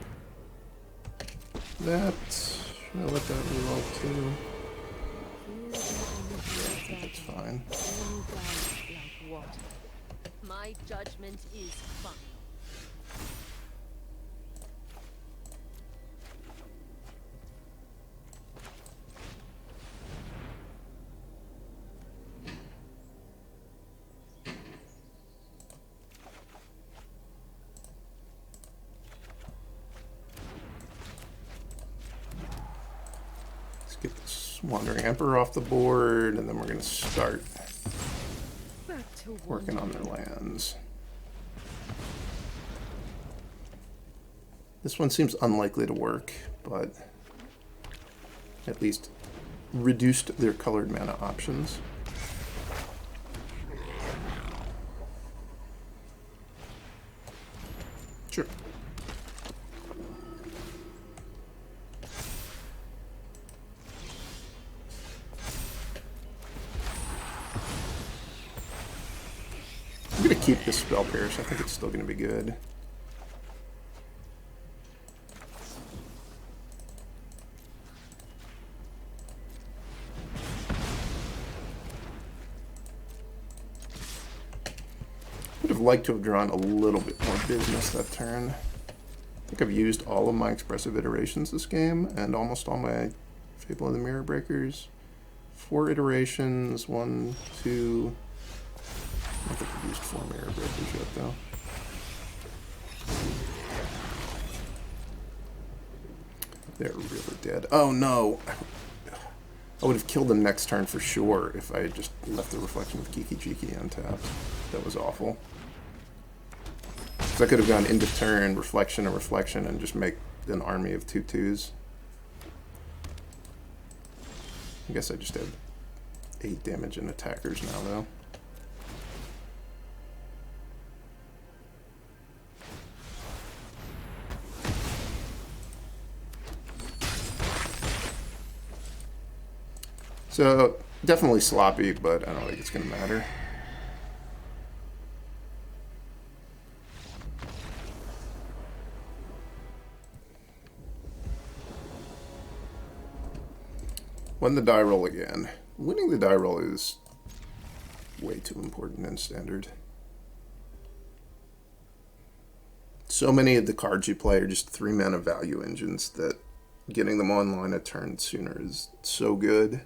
That, should I let that resolve too? Yeah, I think that's fine. My judgment is final. Get this Wandering Emperor off the board, and then we're going to start working on their lands. This one seems unlikely to work, but at least reduced their colored mana options. Sure. I'm going to keep this Spell Pierce. I think it's still going to be good. Would have liked to have drawn a little bit more business that turn. I think I've used all of my Expressive Iterations this game, and almost all my Fable of the Mirror Breakers. 4 iterations, 1, 2... I don't think I've used 4 Mirror Breakers yet, though. They're really dead. Oh, no! I would have killed them next turn for sure if I had just left the Reflection of Kiki Jiki untapped. That was awful. Because I could have gone into turn, Reflection, and Reflection, and just make an army of 2/2s. I guess I just have 8 damage in attackers now, though. So, definitely sloppy, but I don't think it's going to matter. Win the die roll again. Winning the die roll is way too important in Standard. So many of the cards you play are just 3-mana value engines that getting them online a turn sooner is so good.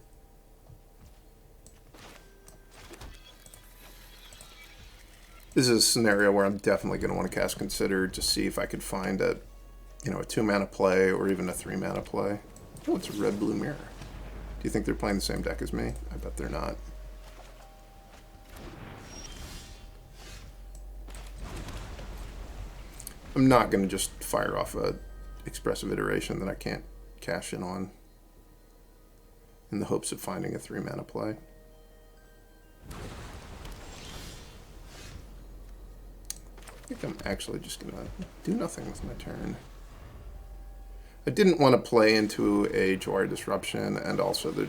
This is a scenario where I'm definitely going to want to cast Consider to see if I could find a, you know, a 2-mana play or even a 3-mana play. Oh, it's a red-blue mirror. Do you think they're playing the same deck as me? I bet they're not. I'm not going to just fire off a Expressive Iteration that I can't cash in on in the hopes of finding a 3-mana play. I think I'm actually just going to do nothing with my turn. I didn't want to play into a Jwari Disruption, and also there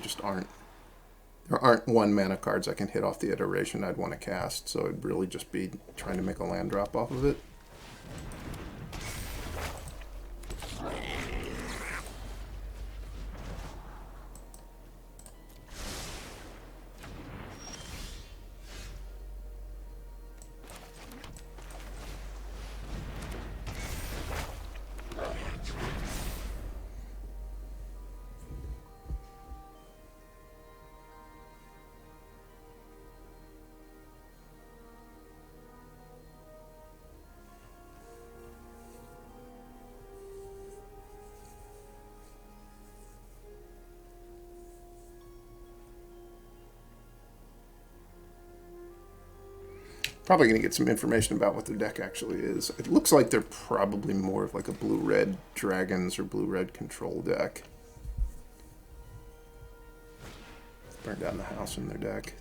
aren't 1 mana cards I can hit off the iteration I'd want to cast, so it'd really just be trying to make a land drop off of it. Probably going to get some information about what their deck actually is. It looks like they're probably more of like a blue-red dragons or blue-red control deck. Burn down the house in their deck.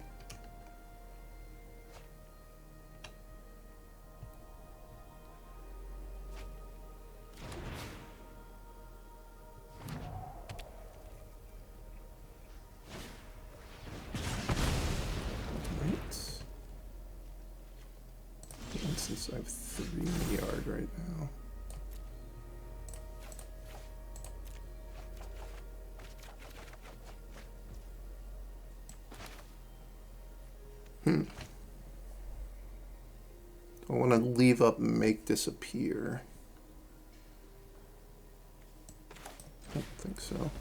Since I have 3 in the yard right now. I want to leave up Make Disappear. I don't think so.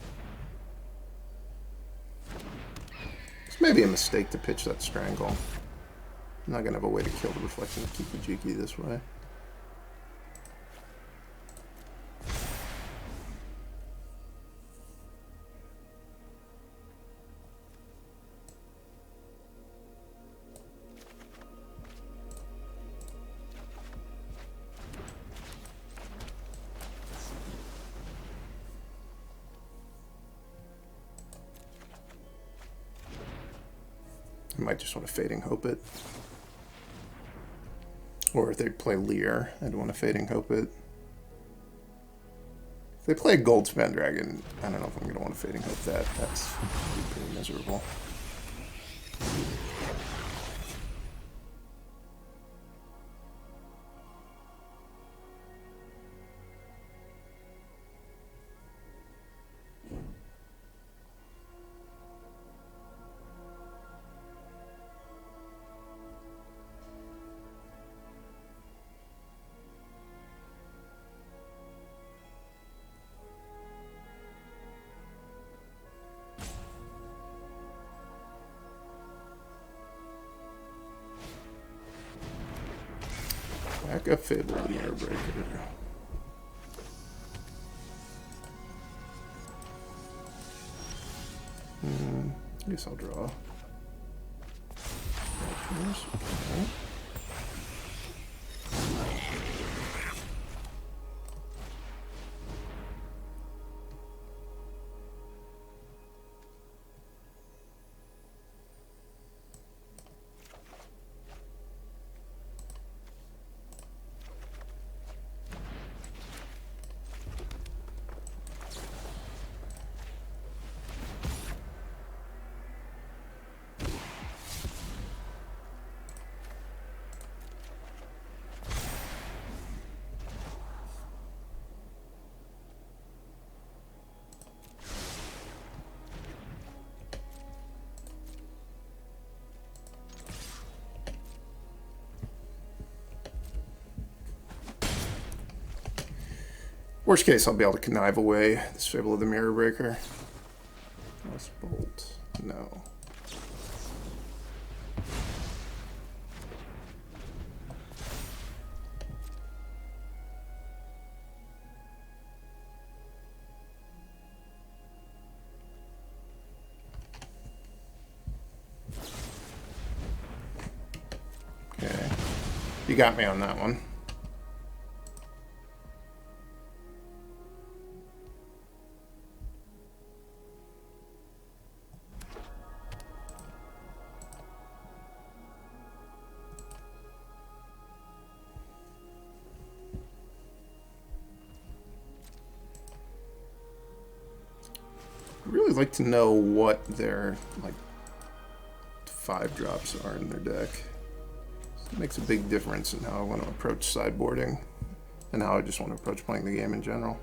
It's maybe a mistake to pitch that Strangle. I'm not going to have a way to kill the Reflection of Kikijiki this way. I might just want to Fading Hope it. Or if they play Lear, I'd want to Fading Hope it. If they play a Goldspan Dragon, I don't know if I'm going to want to Fading Hope that. That's pretty miserable. Back up Fable the Mirror Breaker. I guess I'll draw. Okay. Worst case, I'll be able to connive away this Fable of the Mirror Breaker. Let's bolt. No. Okay. You got me on that one. I'd really like to know what their, like, 5-drops are in their deck. It makes a big difference in how I want to approach sideboarding and how I just want to approach playing the game in general.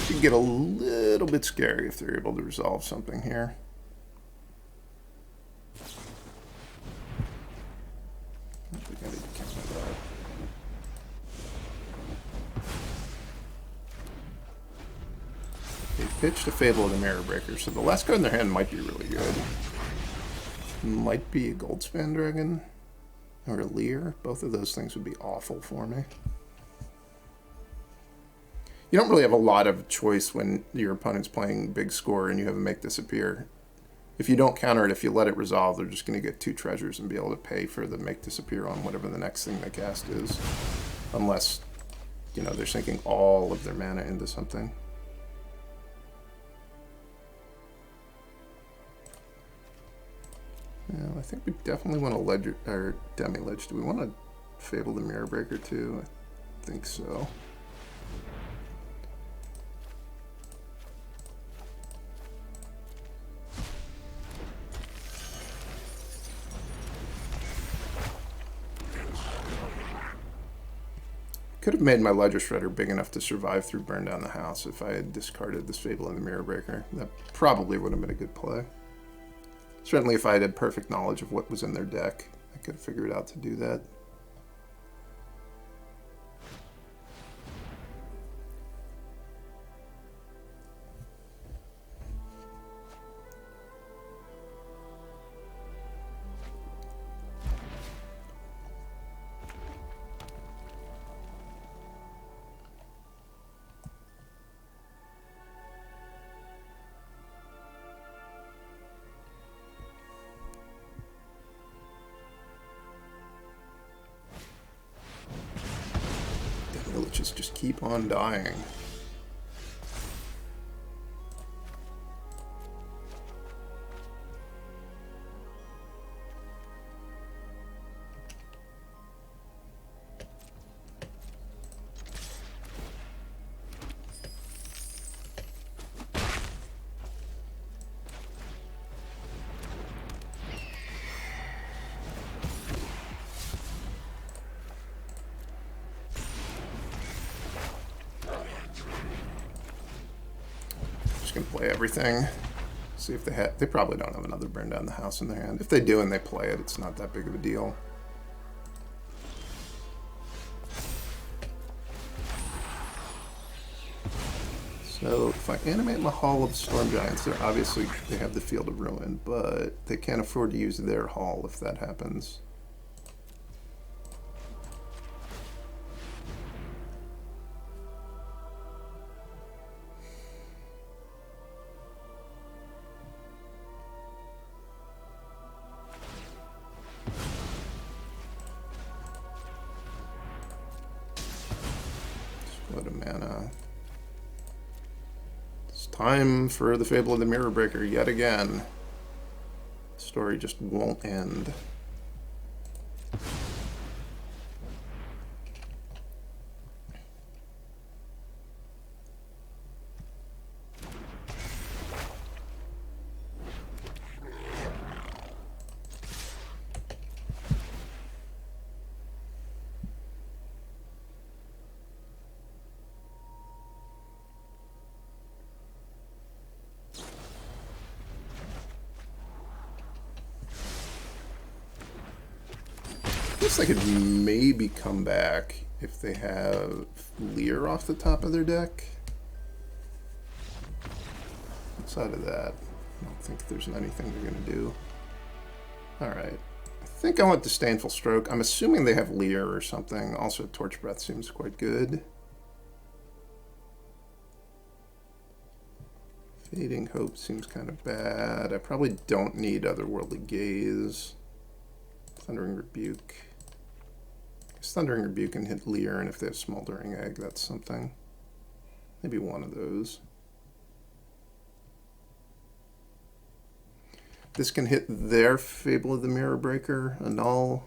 Could get a little bit scary if they're able to resolve something here. I think I need to counter that. They pitched a Fable of the Mirror Breaker, so the last card in their hand might be really good. Might be a Goldspan Dragon or a Leer. Both of those things would be awful for me. You don't really have a lot of choice when your opponent's playing big score and you have a Make Disappear. If you don't counter it, if you let it resolve, they're just going to get 2 treasures and be able to pay for the Make Disappear on whatever the next thing they cast is. Unless, you know, they're sinking all of their mana into something. Yeah, I think we definitely want a Ledger, or Demilich. Do we want to Fable the Mirror Breaker too? I think so. Could have made my Ledger Shredder big enough to survive through Burn Down the House if I had discarded this Fable and the Mirror Breaker. That probably would have been a good play. Certainly if I had perfect knowledge of what was in their deck, I could have figured out to do that. Liches just keep on dying. Play everything. See if they probably don't have another Burn Down the House in their hand. If they do and they play it, it's not that big of a deal. So if I animate my Hall of Storm Giants, they're obviously they have the Field of Ruin, but they can't afford to use their Hall if that happens. Time for the Fable of the Mirror Breaker yet again. The story just won't end. They could maybe come back if they have Leer off the top of their deck. Outside of that, I don't think there's anything they're going to do. Alright, I think I want Disdainful Stroke. I'm assuming they have Leer or something. Also, Torch Breath seems quite good. Fading Hope seems kind of bad. I probably don't need Otherworldly Gaze. Thundering Rebuke. Thundering Rebuke can hit Leer, and if they have Smoldering Egg, that's something. Maybe one of those. This can hit their Fable of the Mirror Breaker, Annul.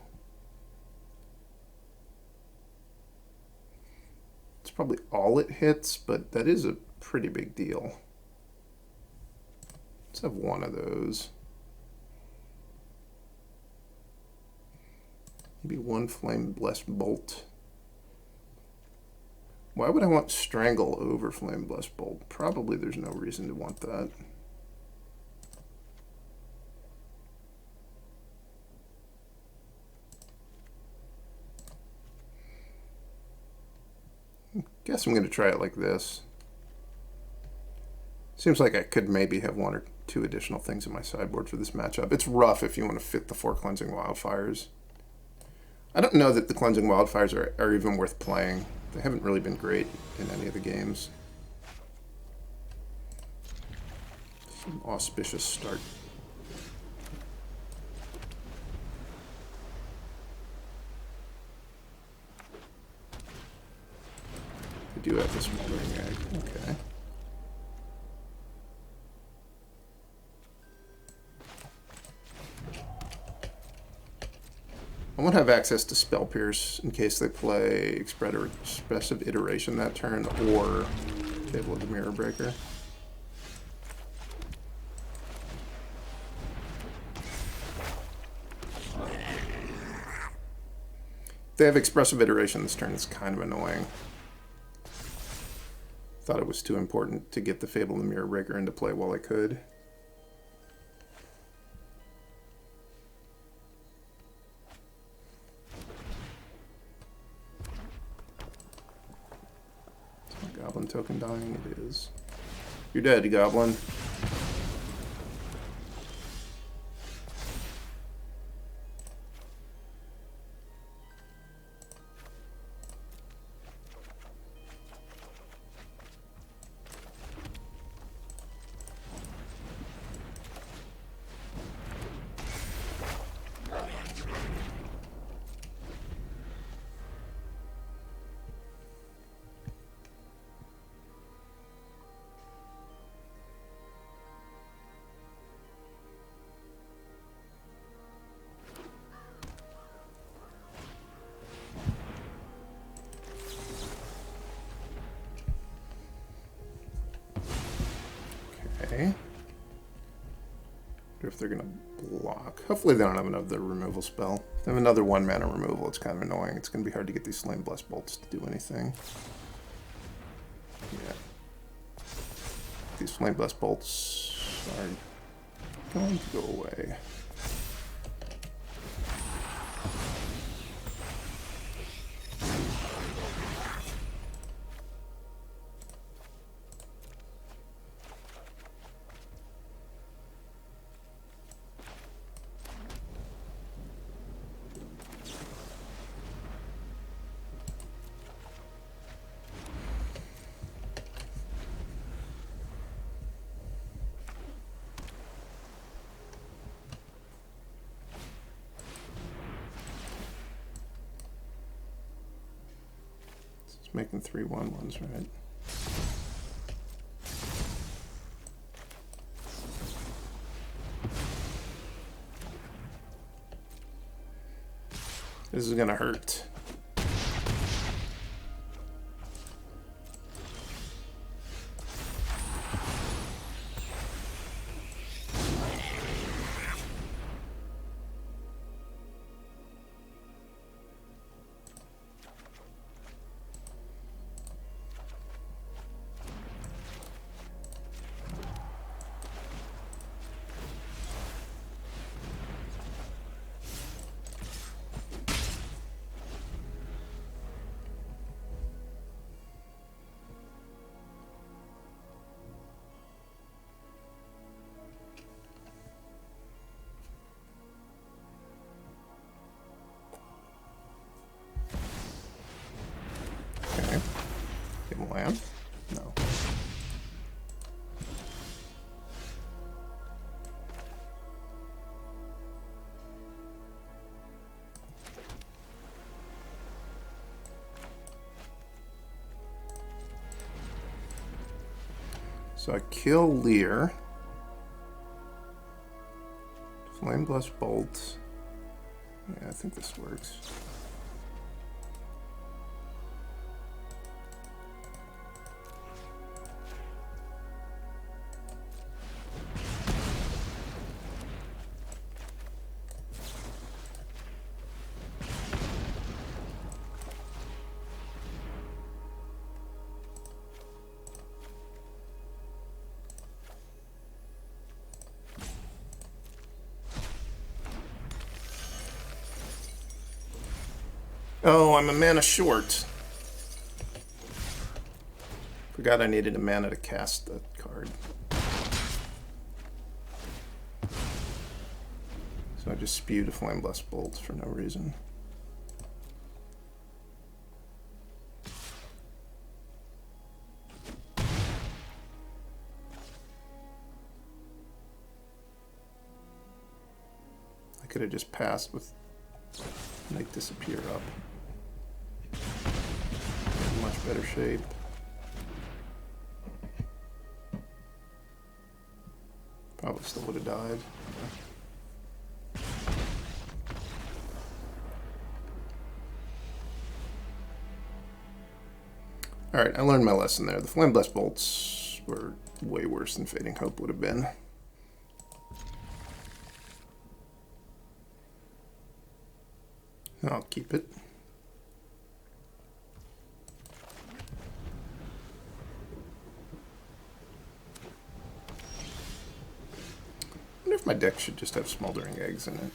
It's probably all it hits, but that is a pretty big deal. Let's have one of those. Maybe one Flame Blessed Bolt. Why would I want Strangle over Flame Blessed Bolt? Probably there's no reason to want that. Guess I'm going to try it like this. Seems like I could maybe have one or two additional things in my sideboard for this matchup. It's rough if you want to fit the 4 Cleansing Wildfires. I don't know that the Cleansing Wildfires are even worth playing. They haven't really been great in any of the games. Some auspicious start. They do have the Smoldering Egg. Okay. I won't have access to Spell Pierce in case they play Expressive Iteration that turn, or Fable of the Mirror Breaker. If they have Expressive Iteration this turn, it's kind of annoying. Thought it was too important to get the Fable of the Mirror Breaker into play while I could. Goblin token dying, it is. You're dead, Goblin. Okay. Wonder if they're gonna block. Hopefully they don't have another removal spell. If they have another 1 mana removal, it's kind of annoying. It's gonna be hard to get these Flame Blessed Bolts to do anything. Yeah. These Flame Blessed Bolts are going to go away. Making 3/1/1s, right? This is gonna hurt. So I kill Lear. Flame Blast Bolt. Yeah, I think this works. Oh, I'm a mana short. Forgot I needed a mana to cast the card. So I just spewed a Flame Blast Bolt for no reason. I could have just passed with Make Disappear up. In much better shape. Probably still would have died. Alright, I learned my lesson there. The Flame Blast Bolts were way worse than Fading Hope would have been. I'll keep it. I wonder if my deck should just have Smoldering Eggs in it.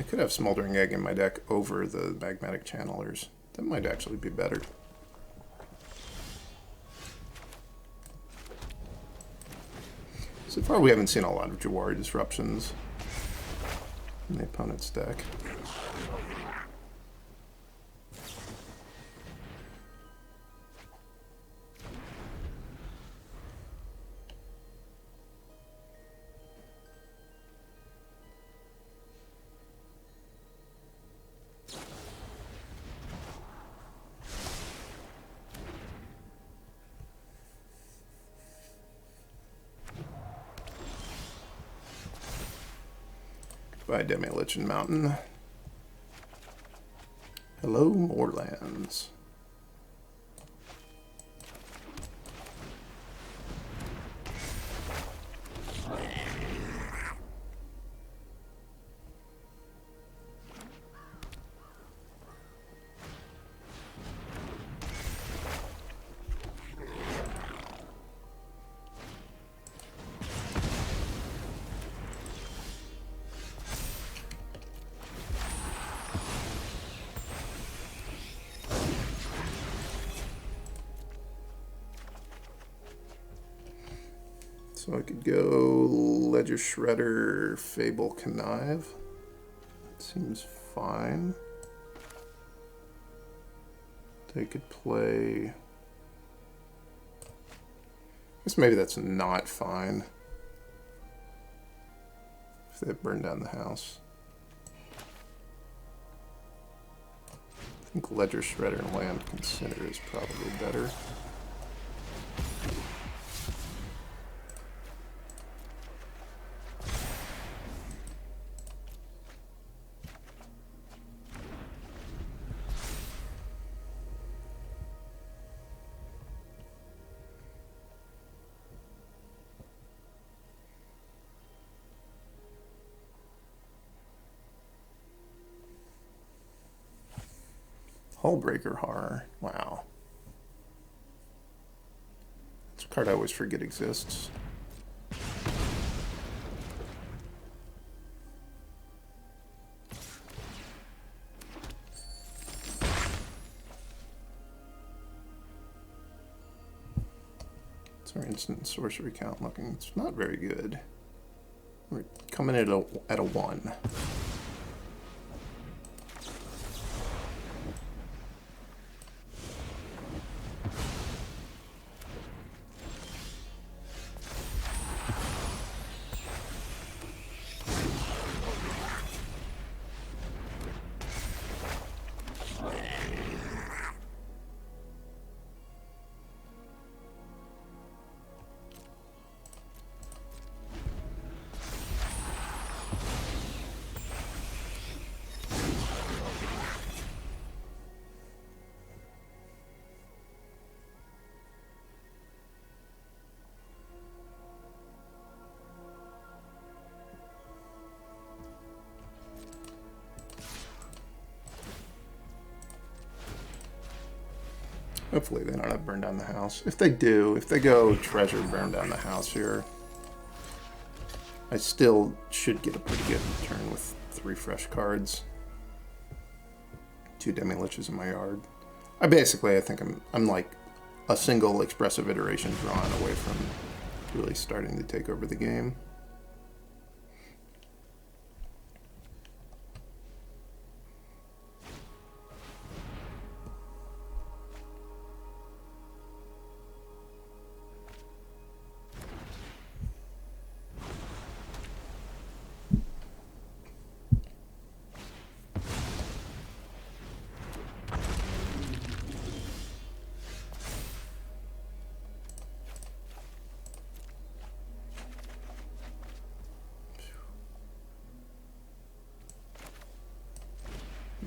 I could have Smoldering Egg in my deck over the Magmatic Channelers. That might actually be better. So far we haven't seen a lot of Jawari disruptions in the opponent's deck. By Demilich and Mountain. Hello, Moorlands. So I could go Ledger Shredder, Fable, Connive. That seems fine. They could play... I guess maybe that's not fine. If they burn down the house. I think Ledger Shredder and Land Consider is probably better. Hullbreaker Horror. Wow. It's a card I always forget exists. It's our instant sorcery count looking. It's not very good. We're coming at a 1. Hopefully they don't have Burn Down the House. If they do, if they go Treasure Burn Down the House here, I still should get a pretty good return with 3 fresh cards. 2 Demiliches in my yard. I think I'm like a single Expressive Iteration drawn away from really starting to take over the game.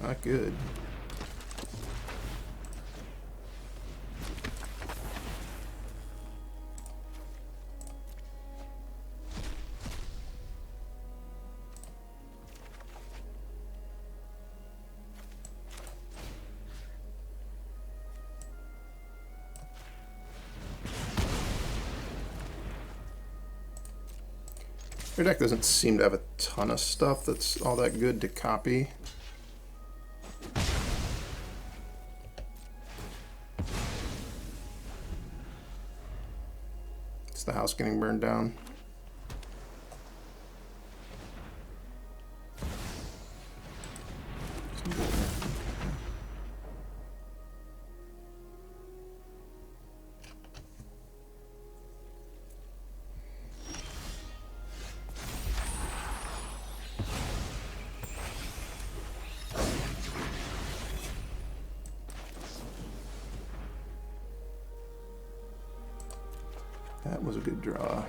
Not good. Your deck doesn't seem to have a ton of stuff that's all that good to copy. The house getting burned down. That was a good draw.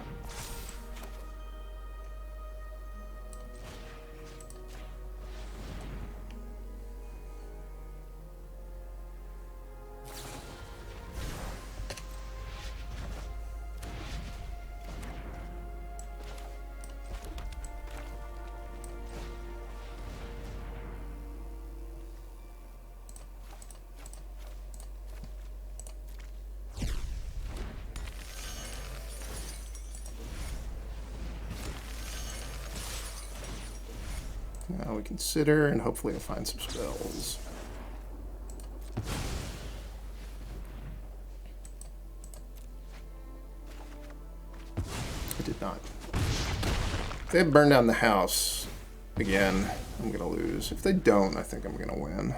Now we consider, and hopefully I'll find some spells. I did not. If they burn down the house again, I'm going to lose. If they don't, I think I'm going to win.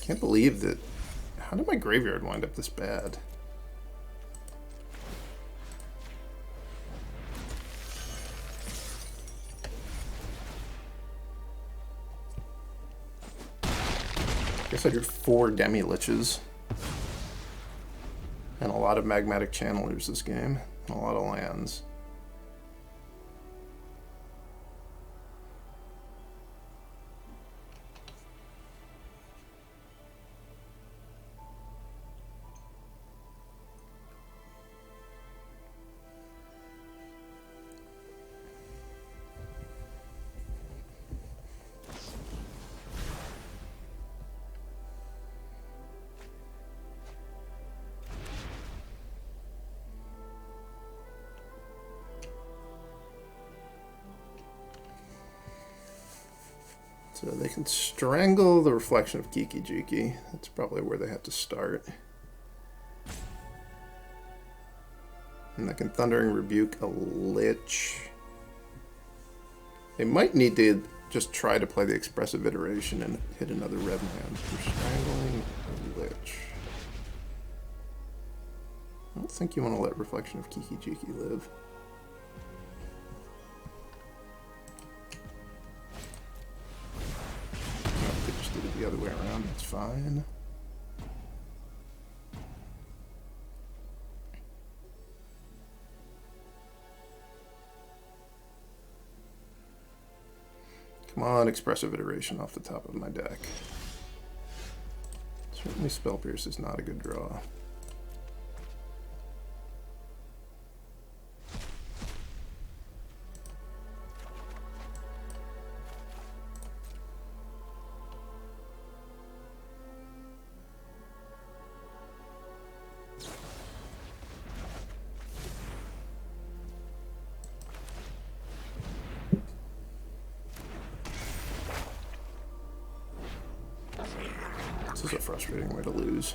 Can't believe that. How did my graveyard wind up this bad? Guess I drew 4 Demiliches and a lot of Magmatic Channelers this game, and a lot of lands. So they can strangle the reflection of Kiki Jiki. That's probably where they have to start. And they can Thundering Rebuke a Lich. They might need to just try to play the Expressive Iteration and hit another red land for strangling a Lich. I don't think you want to let Reflection of Kiki Jiki live. did it the other way around. That's fine. Come on, Expressive Iteration off the top of my deck. Certainly Spell Pierce is not a good draw. This is a frustrating way to lose.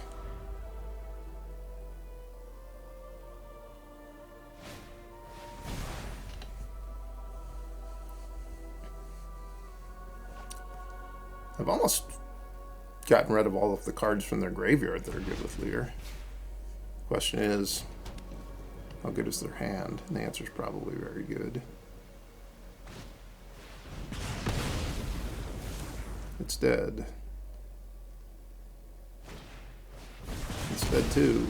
I've almost gotten rid of all of the cards from their graveyard that are good with Leer. Question is, how good is their hand? And the answer is probably very good. It's dead. It's dead too.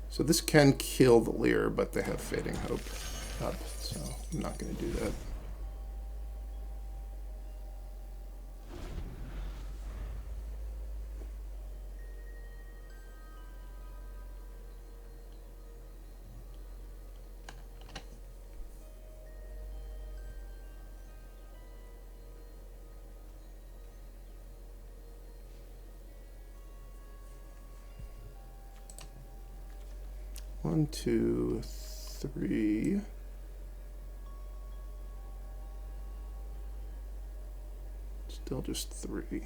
So this can kill the Leer, but they have Fading Hope up, so I'm not going to do that. One, two, three. Still just three.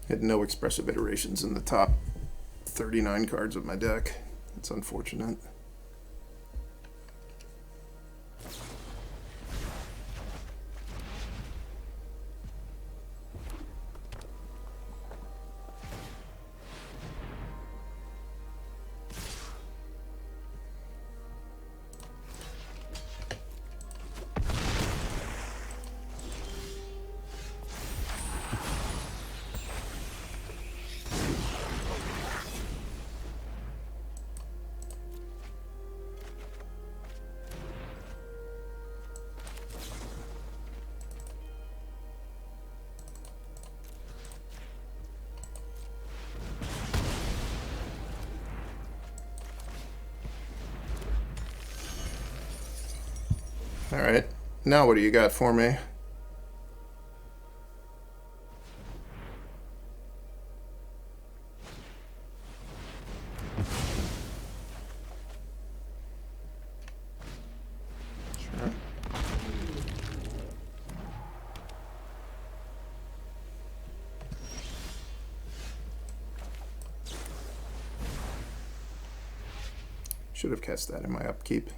Had no Expressive Iterations in the top 39 cards of my deck. It's unfortunate. All right, now what do you got for me? Sure. Should have cast that in my upkeep.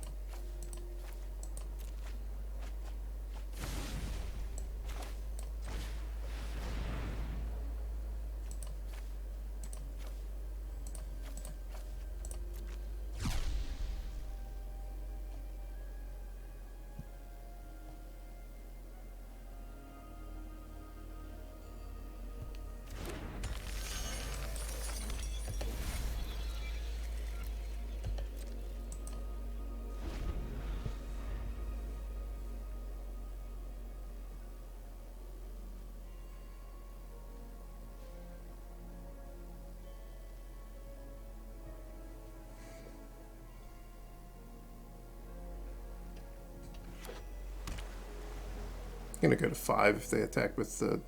I'm gonna go to 5 if they attack with the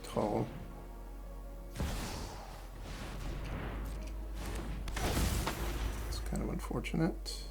call. unfortunate.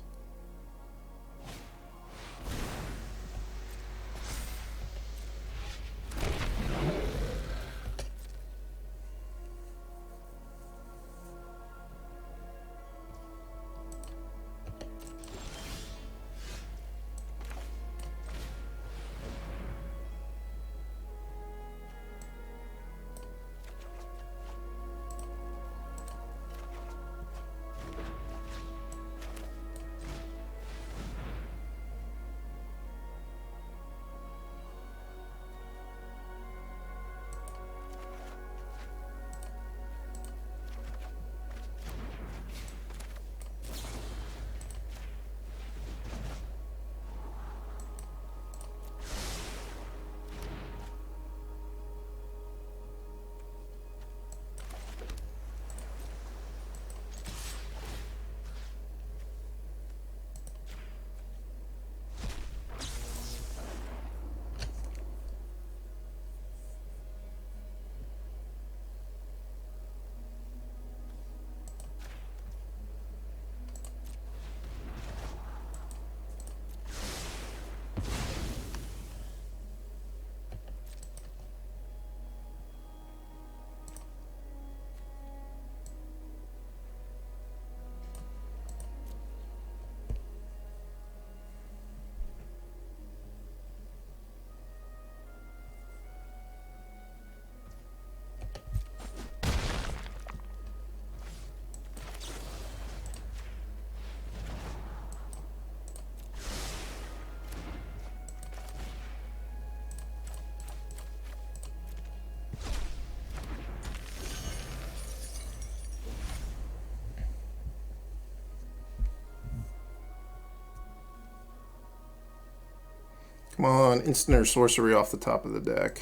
Come on, instant or sorcery off the top of the deck.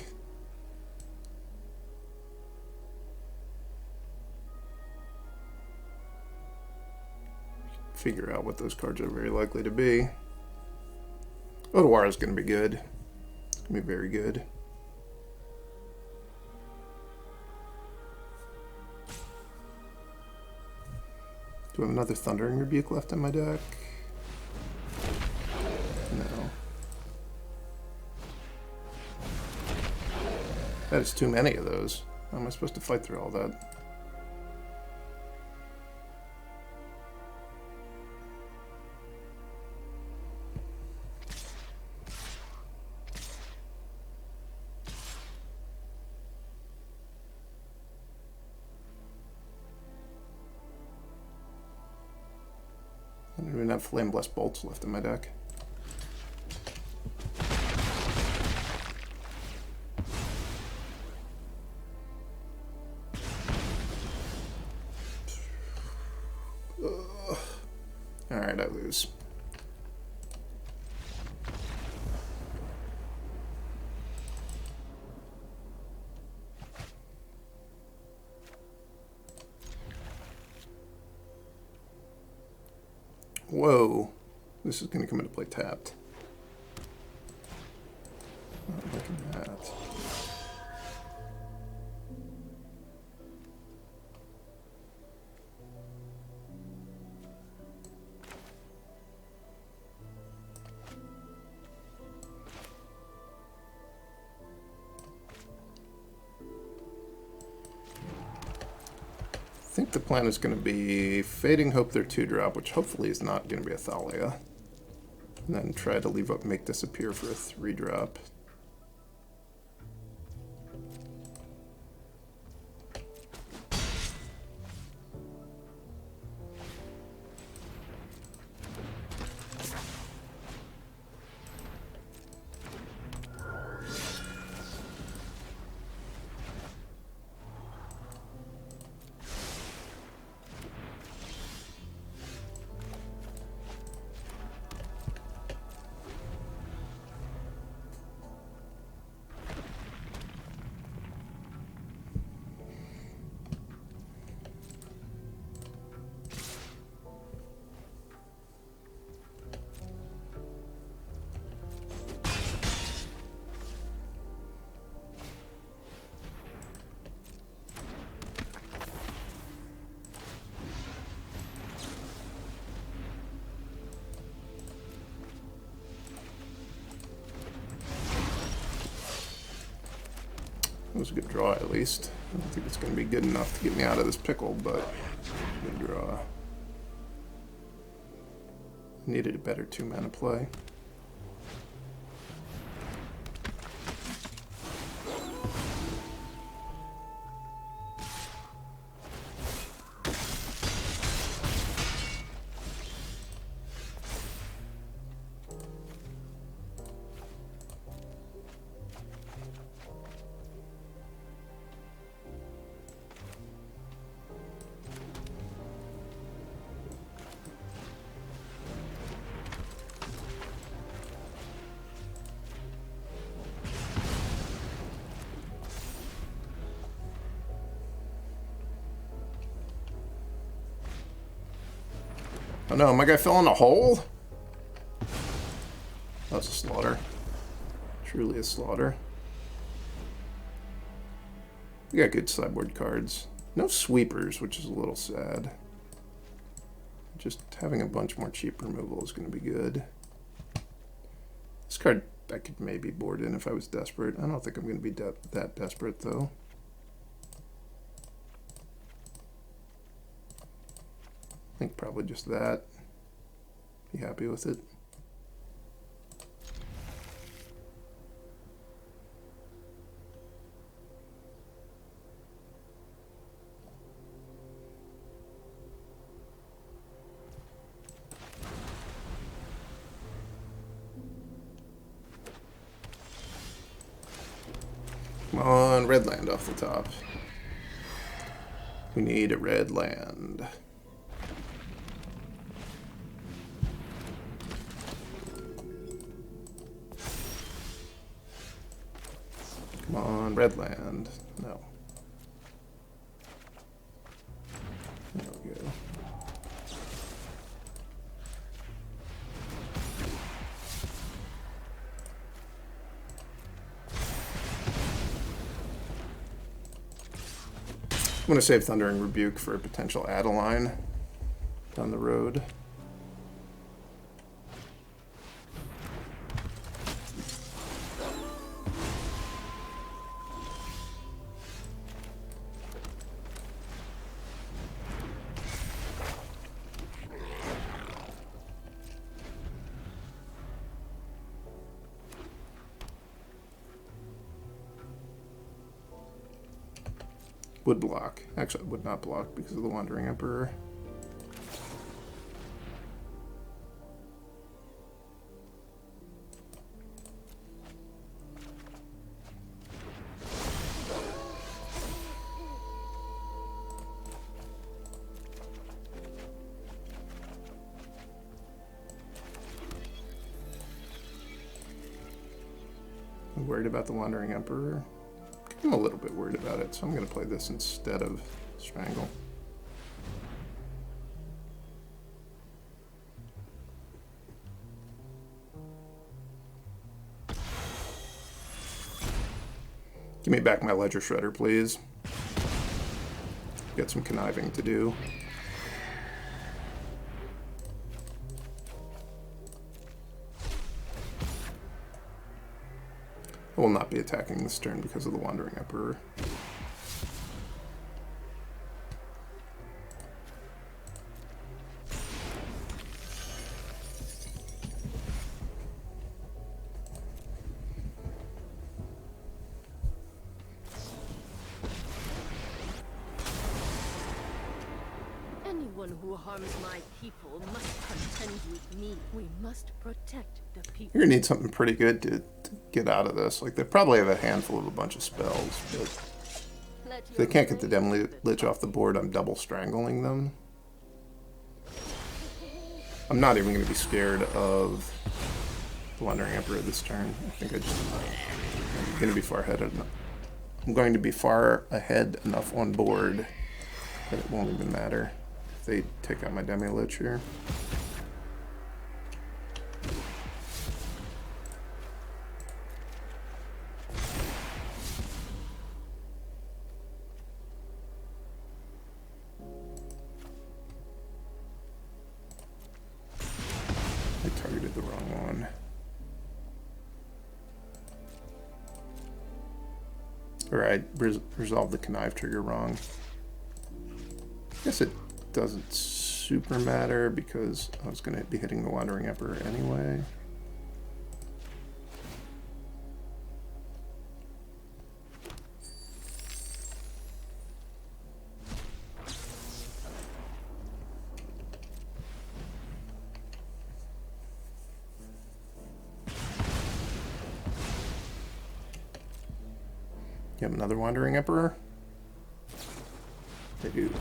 Figure out what those cards are very likely to be. Otawara is going to be good. It's going to be very good. Do I have another Thundering Rebuke left in my deck? No. That is too many of those. How am I supposed to fight through all that? I don't even have Flame Blessed Bolts left in my deck. Alright, I lose. Whoa, this is going to come into play tapped. Not liking that. I think the plan is going to be Fading Hope their 2-drop, which hopefully is not going to be a Thalia. And then try to leave up Make Disappear for a 3-drop. was a good draw, at least. I don't think it's going to be good enough to get me out of this pickle, but good draw. Needed a better 2-mana play. Oh no, my guy fell in a hole? That was a slaughter. Truly a slaughter. We got good sideboard cards. No sweepers, which is a little sad. Just having a bunch more cheap removal is going to be good. This card I could maybe board in if I was desperate. I don't think I'm going to be that desperate, though. I think probably just that. Be happy with it. Come on, red land off the top. We need a red land. Come on, red land. No. There we go. I'm going to save Thundering Rebuke for a potential Adeline down the road. Would block. Actually, would not block because of the Wandering Emperor. I'm worried about the Wandering Emperor. I'm a little bit worried about it, so I'm going to play this instead of Strangle. Give me back my Ledger Shredder, please. Got some conniving to do. I will not be attacking this turn because of the Wandering Emperor. Anyone who harms my people must contend with me. We must protect the people. You're gonna need something pretty good to get out of this. Like, they probably have a handful of a bunch of spells, but if they can't get the Demilich off the board, I'm double strangling them. I'm not even going to be scared of the Wandering Emperor this turn. I think I'm going to be far ahead enough. I'm going to be far ahead enough on board that it won't even matter if they take out my Demilich here. Or I resolved the connive trigger wrong. Guess it doesn't super matter because I was going to be hitting the Wandering Emperor anyway. You have another Wandering Emperor? They do.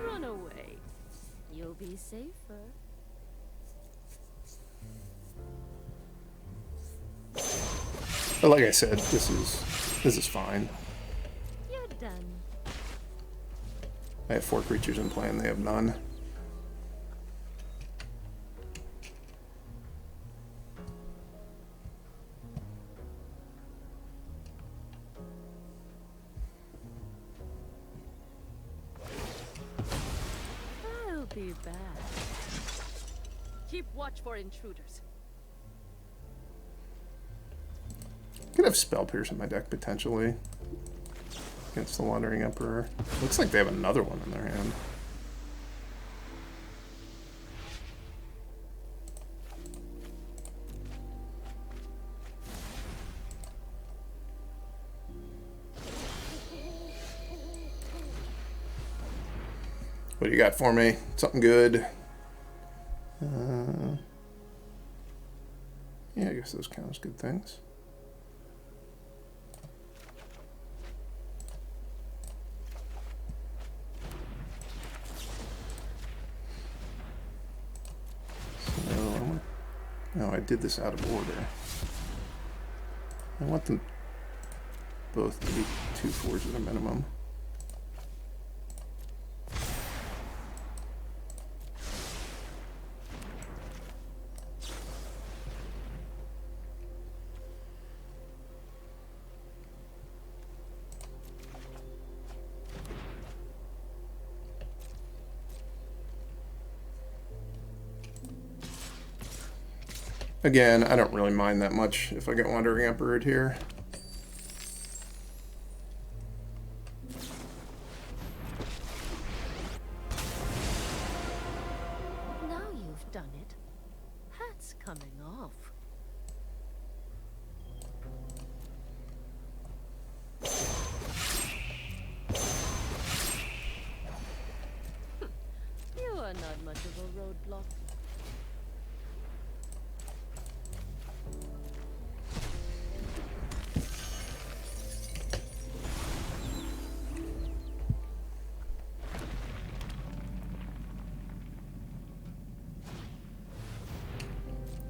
Run away. You'll be safer. But like I said, this is fine. You're done. I have 4 creatures in play and they have none. I'll be back. Keep watch for intruders. Could have Spell Pierce in my deck potentially against the Wandering Emperor. Looks like they have another one in their hand. What do you got for me? Something good? Yeah, I guess those count as good things. No, I did this out of order. I want them both to be 2/4s at a minimum. Again, I don't really mind that much if I get Wandering Emperor here. Now you've done it. Hat's coming off. You are not much of a roadblock.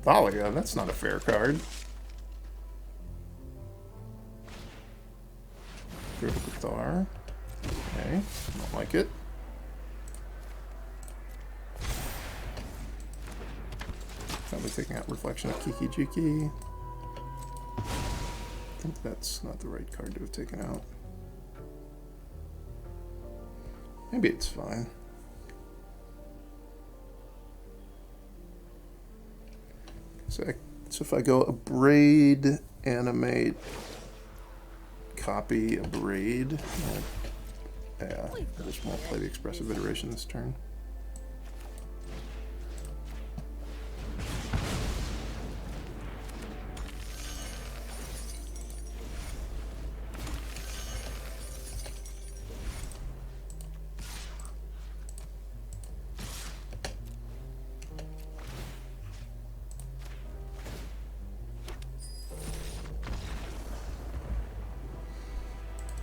Thalia, that's not a fair card. Thar. Okay, don't like it. Probably taking out Reflection of Kiki Jiki. I think that's not the right card to have taken out. Maybe it's fine. So if I go Abrade, animate, copy Abrade, yeah, I just won't play the Expressive Iteration this turn.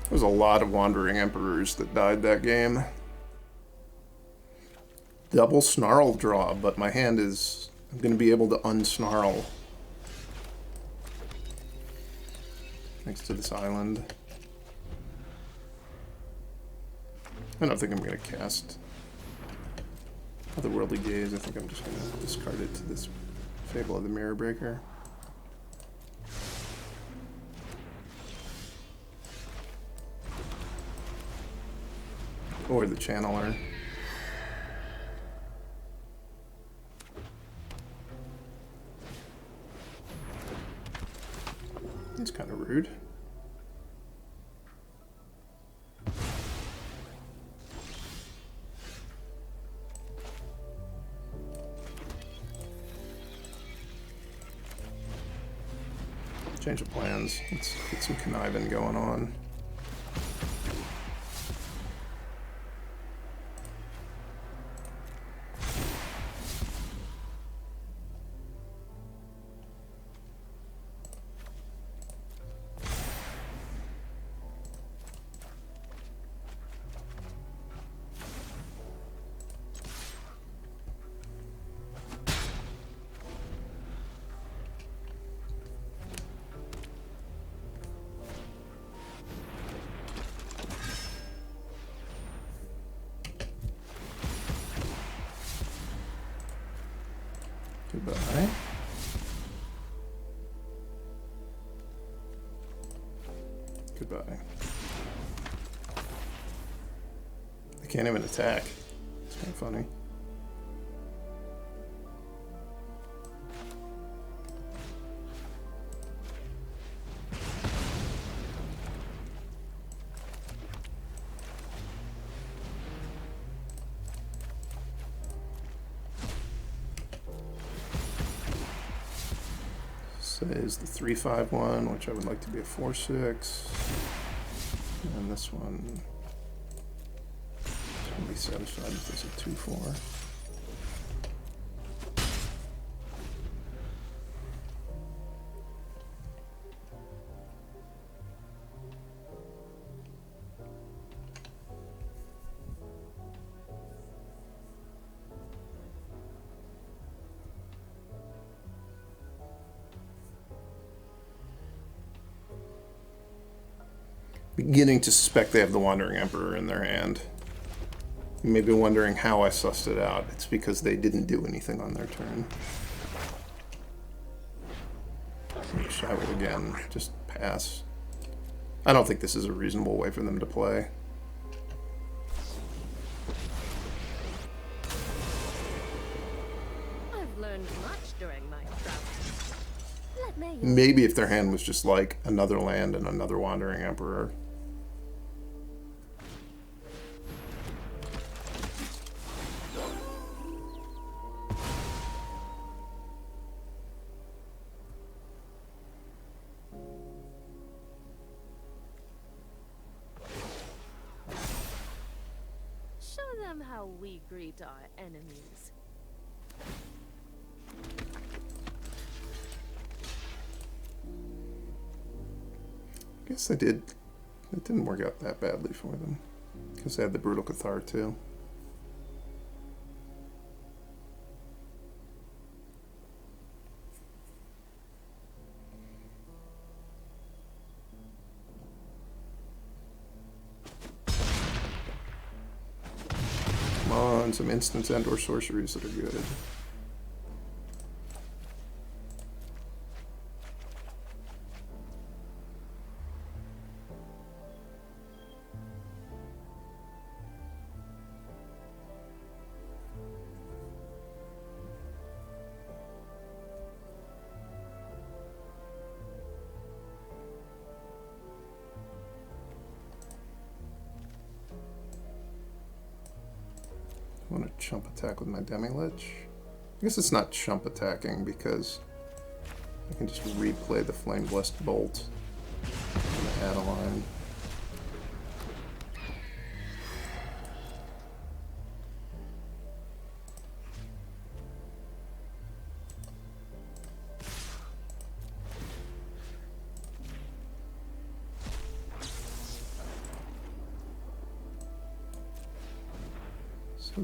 There's a lot of Wandering Emperors that died that game. Double Snarl draw, but my hand is... I'm going to be able to unsnarl. Thanks to this island. I don't think I'm going to cast Otherworldly Gaze. I think I'm just going to discard it to this Fable of the Mirror Breaker. Or the Channeler. That's kind of rude. Change of plans. Let's get some conniving going on. Goodbye. Goodbye. I can't even attack. It's kind of funny. Is the 3/5 which I would like to be a 4/6, and this one can be satisfied if there's a 2/4. Beginning to suspect they have the Wandering Emperor in their hand. You may be wondering how I sussed it out. It's because they didn't do anything on their turn. I would again just pass. I don't think this is a reasonable way for them to play. I've learned much during my travels. Let me. Maybe if their hand was just like another land and another Wandering Emperor. How we greet our enemies. I guess they did. It didn't work out that badly for them because they had the Brutal Cathar too. Some instants and or sorceries that are good. I want to chump attack with my Demilich. I guess it's not chump attacking because I can just replay the Flame Blessed Bolt and add a line.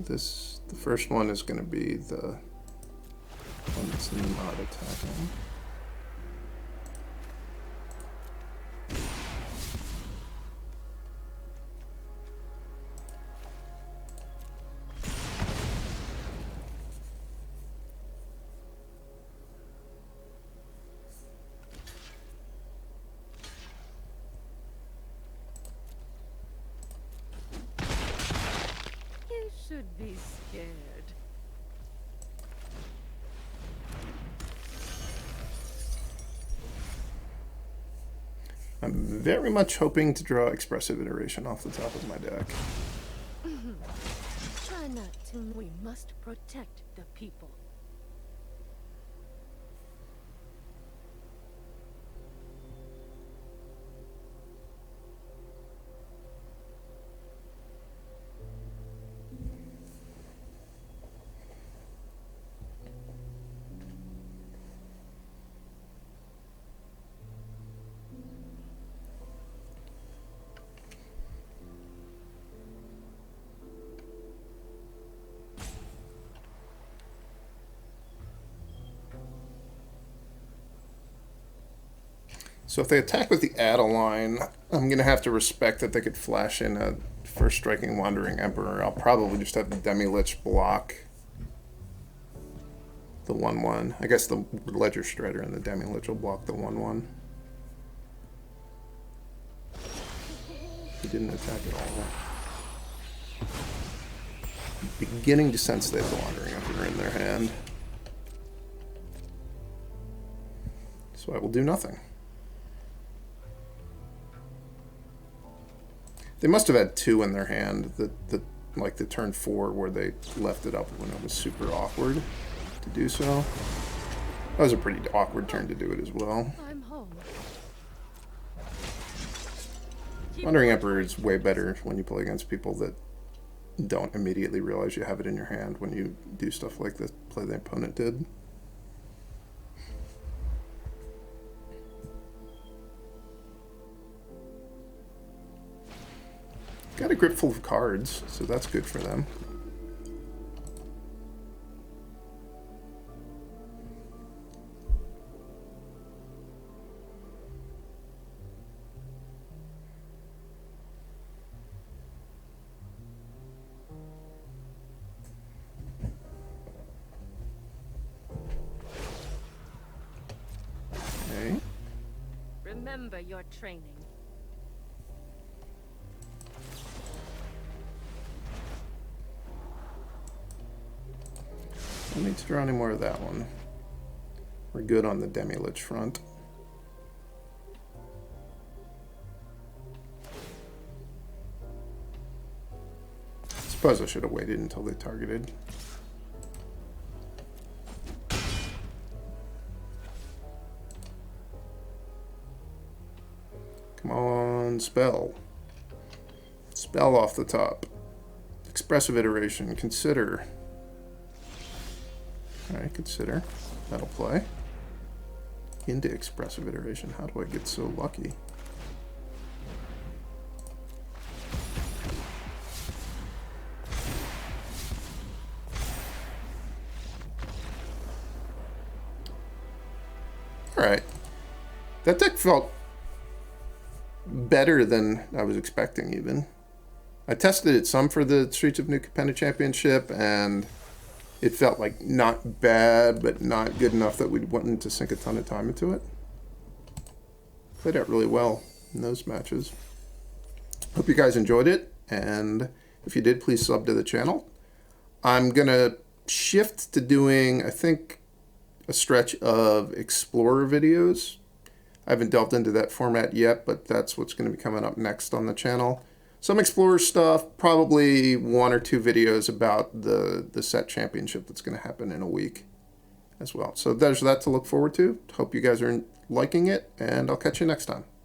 The first one is going to be the one that's not attacking. Should be scared. I'm very much hoping to draw Expressive Iteration off the top of my deck. Try not to. We must protect the people. So if they attack with the Adeline, I'm going to have to respect that they could flash in a First Striking Wandering Emperor. I'll probably just have the Demilich block the 1/1. I guess the Ledger Strider and the Demilich will block the 1/1. He didn't attack at all. Beginning to sense they have the Wandering Emperor in their hand. So I will do nothing. They must have had 2 in their hand, like the turn 4 where they left it up when it was super awkward to do so. That was a pretty awkward turn to do it as well. I'm home. Wandering Emperor is way better when you play against people that don't immediately realize you have it in your hand when you do stuff like the play the opponent did. Got a grip full of cards, so that's good for them. Okay. Remember your training. Don't need to draw any more of that one. We're good on the Demilich front. Suppose I should have waited until they targeted. Come on, spell. Spell off the top. Expressive Iteration, consider. Alright, consider. That'll play. Into Expressive Iteration. How do I get so lucky? Alright. That deck felt better than I was expecting, even. I tested it some for the Streets of New Capenna Championship, and it felt like not bad, but not good enough that we'd want to sink a ton of time into it. Played out really well in those matches. Hope you guys enjoyed it, and if you did, please sub to the channel. I'm going to shift to doing, I think, a stretch of Explorer videos. I haven't delved into that format yet, but that's what's going to be coming up next on the channel. Some Explorer stuff, probably 1 or 2 videos about the set championship that's going to happen in a week as well. So there's that to look forward to. Hope you guys are liking it, and I'll catch you next time.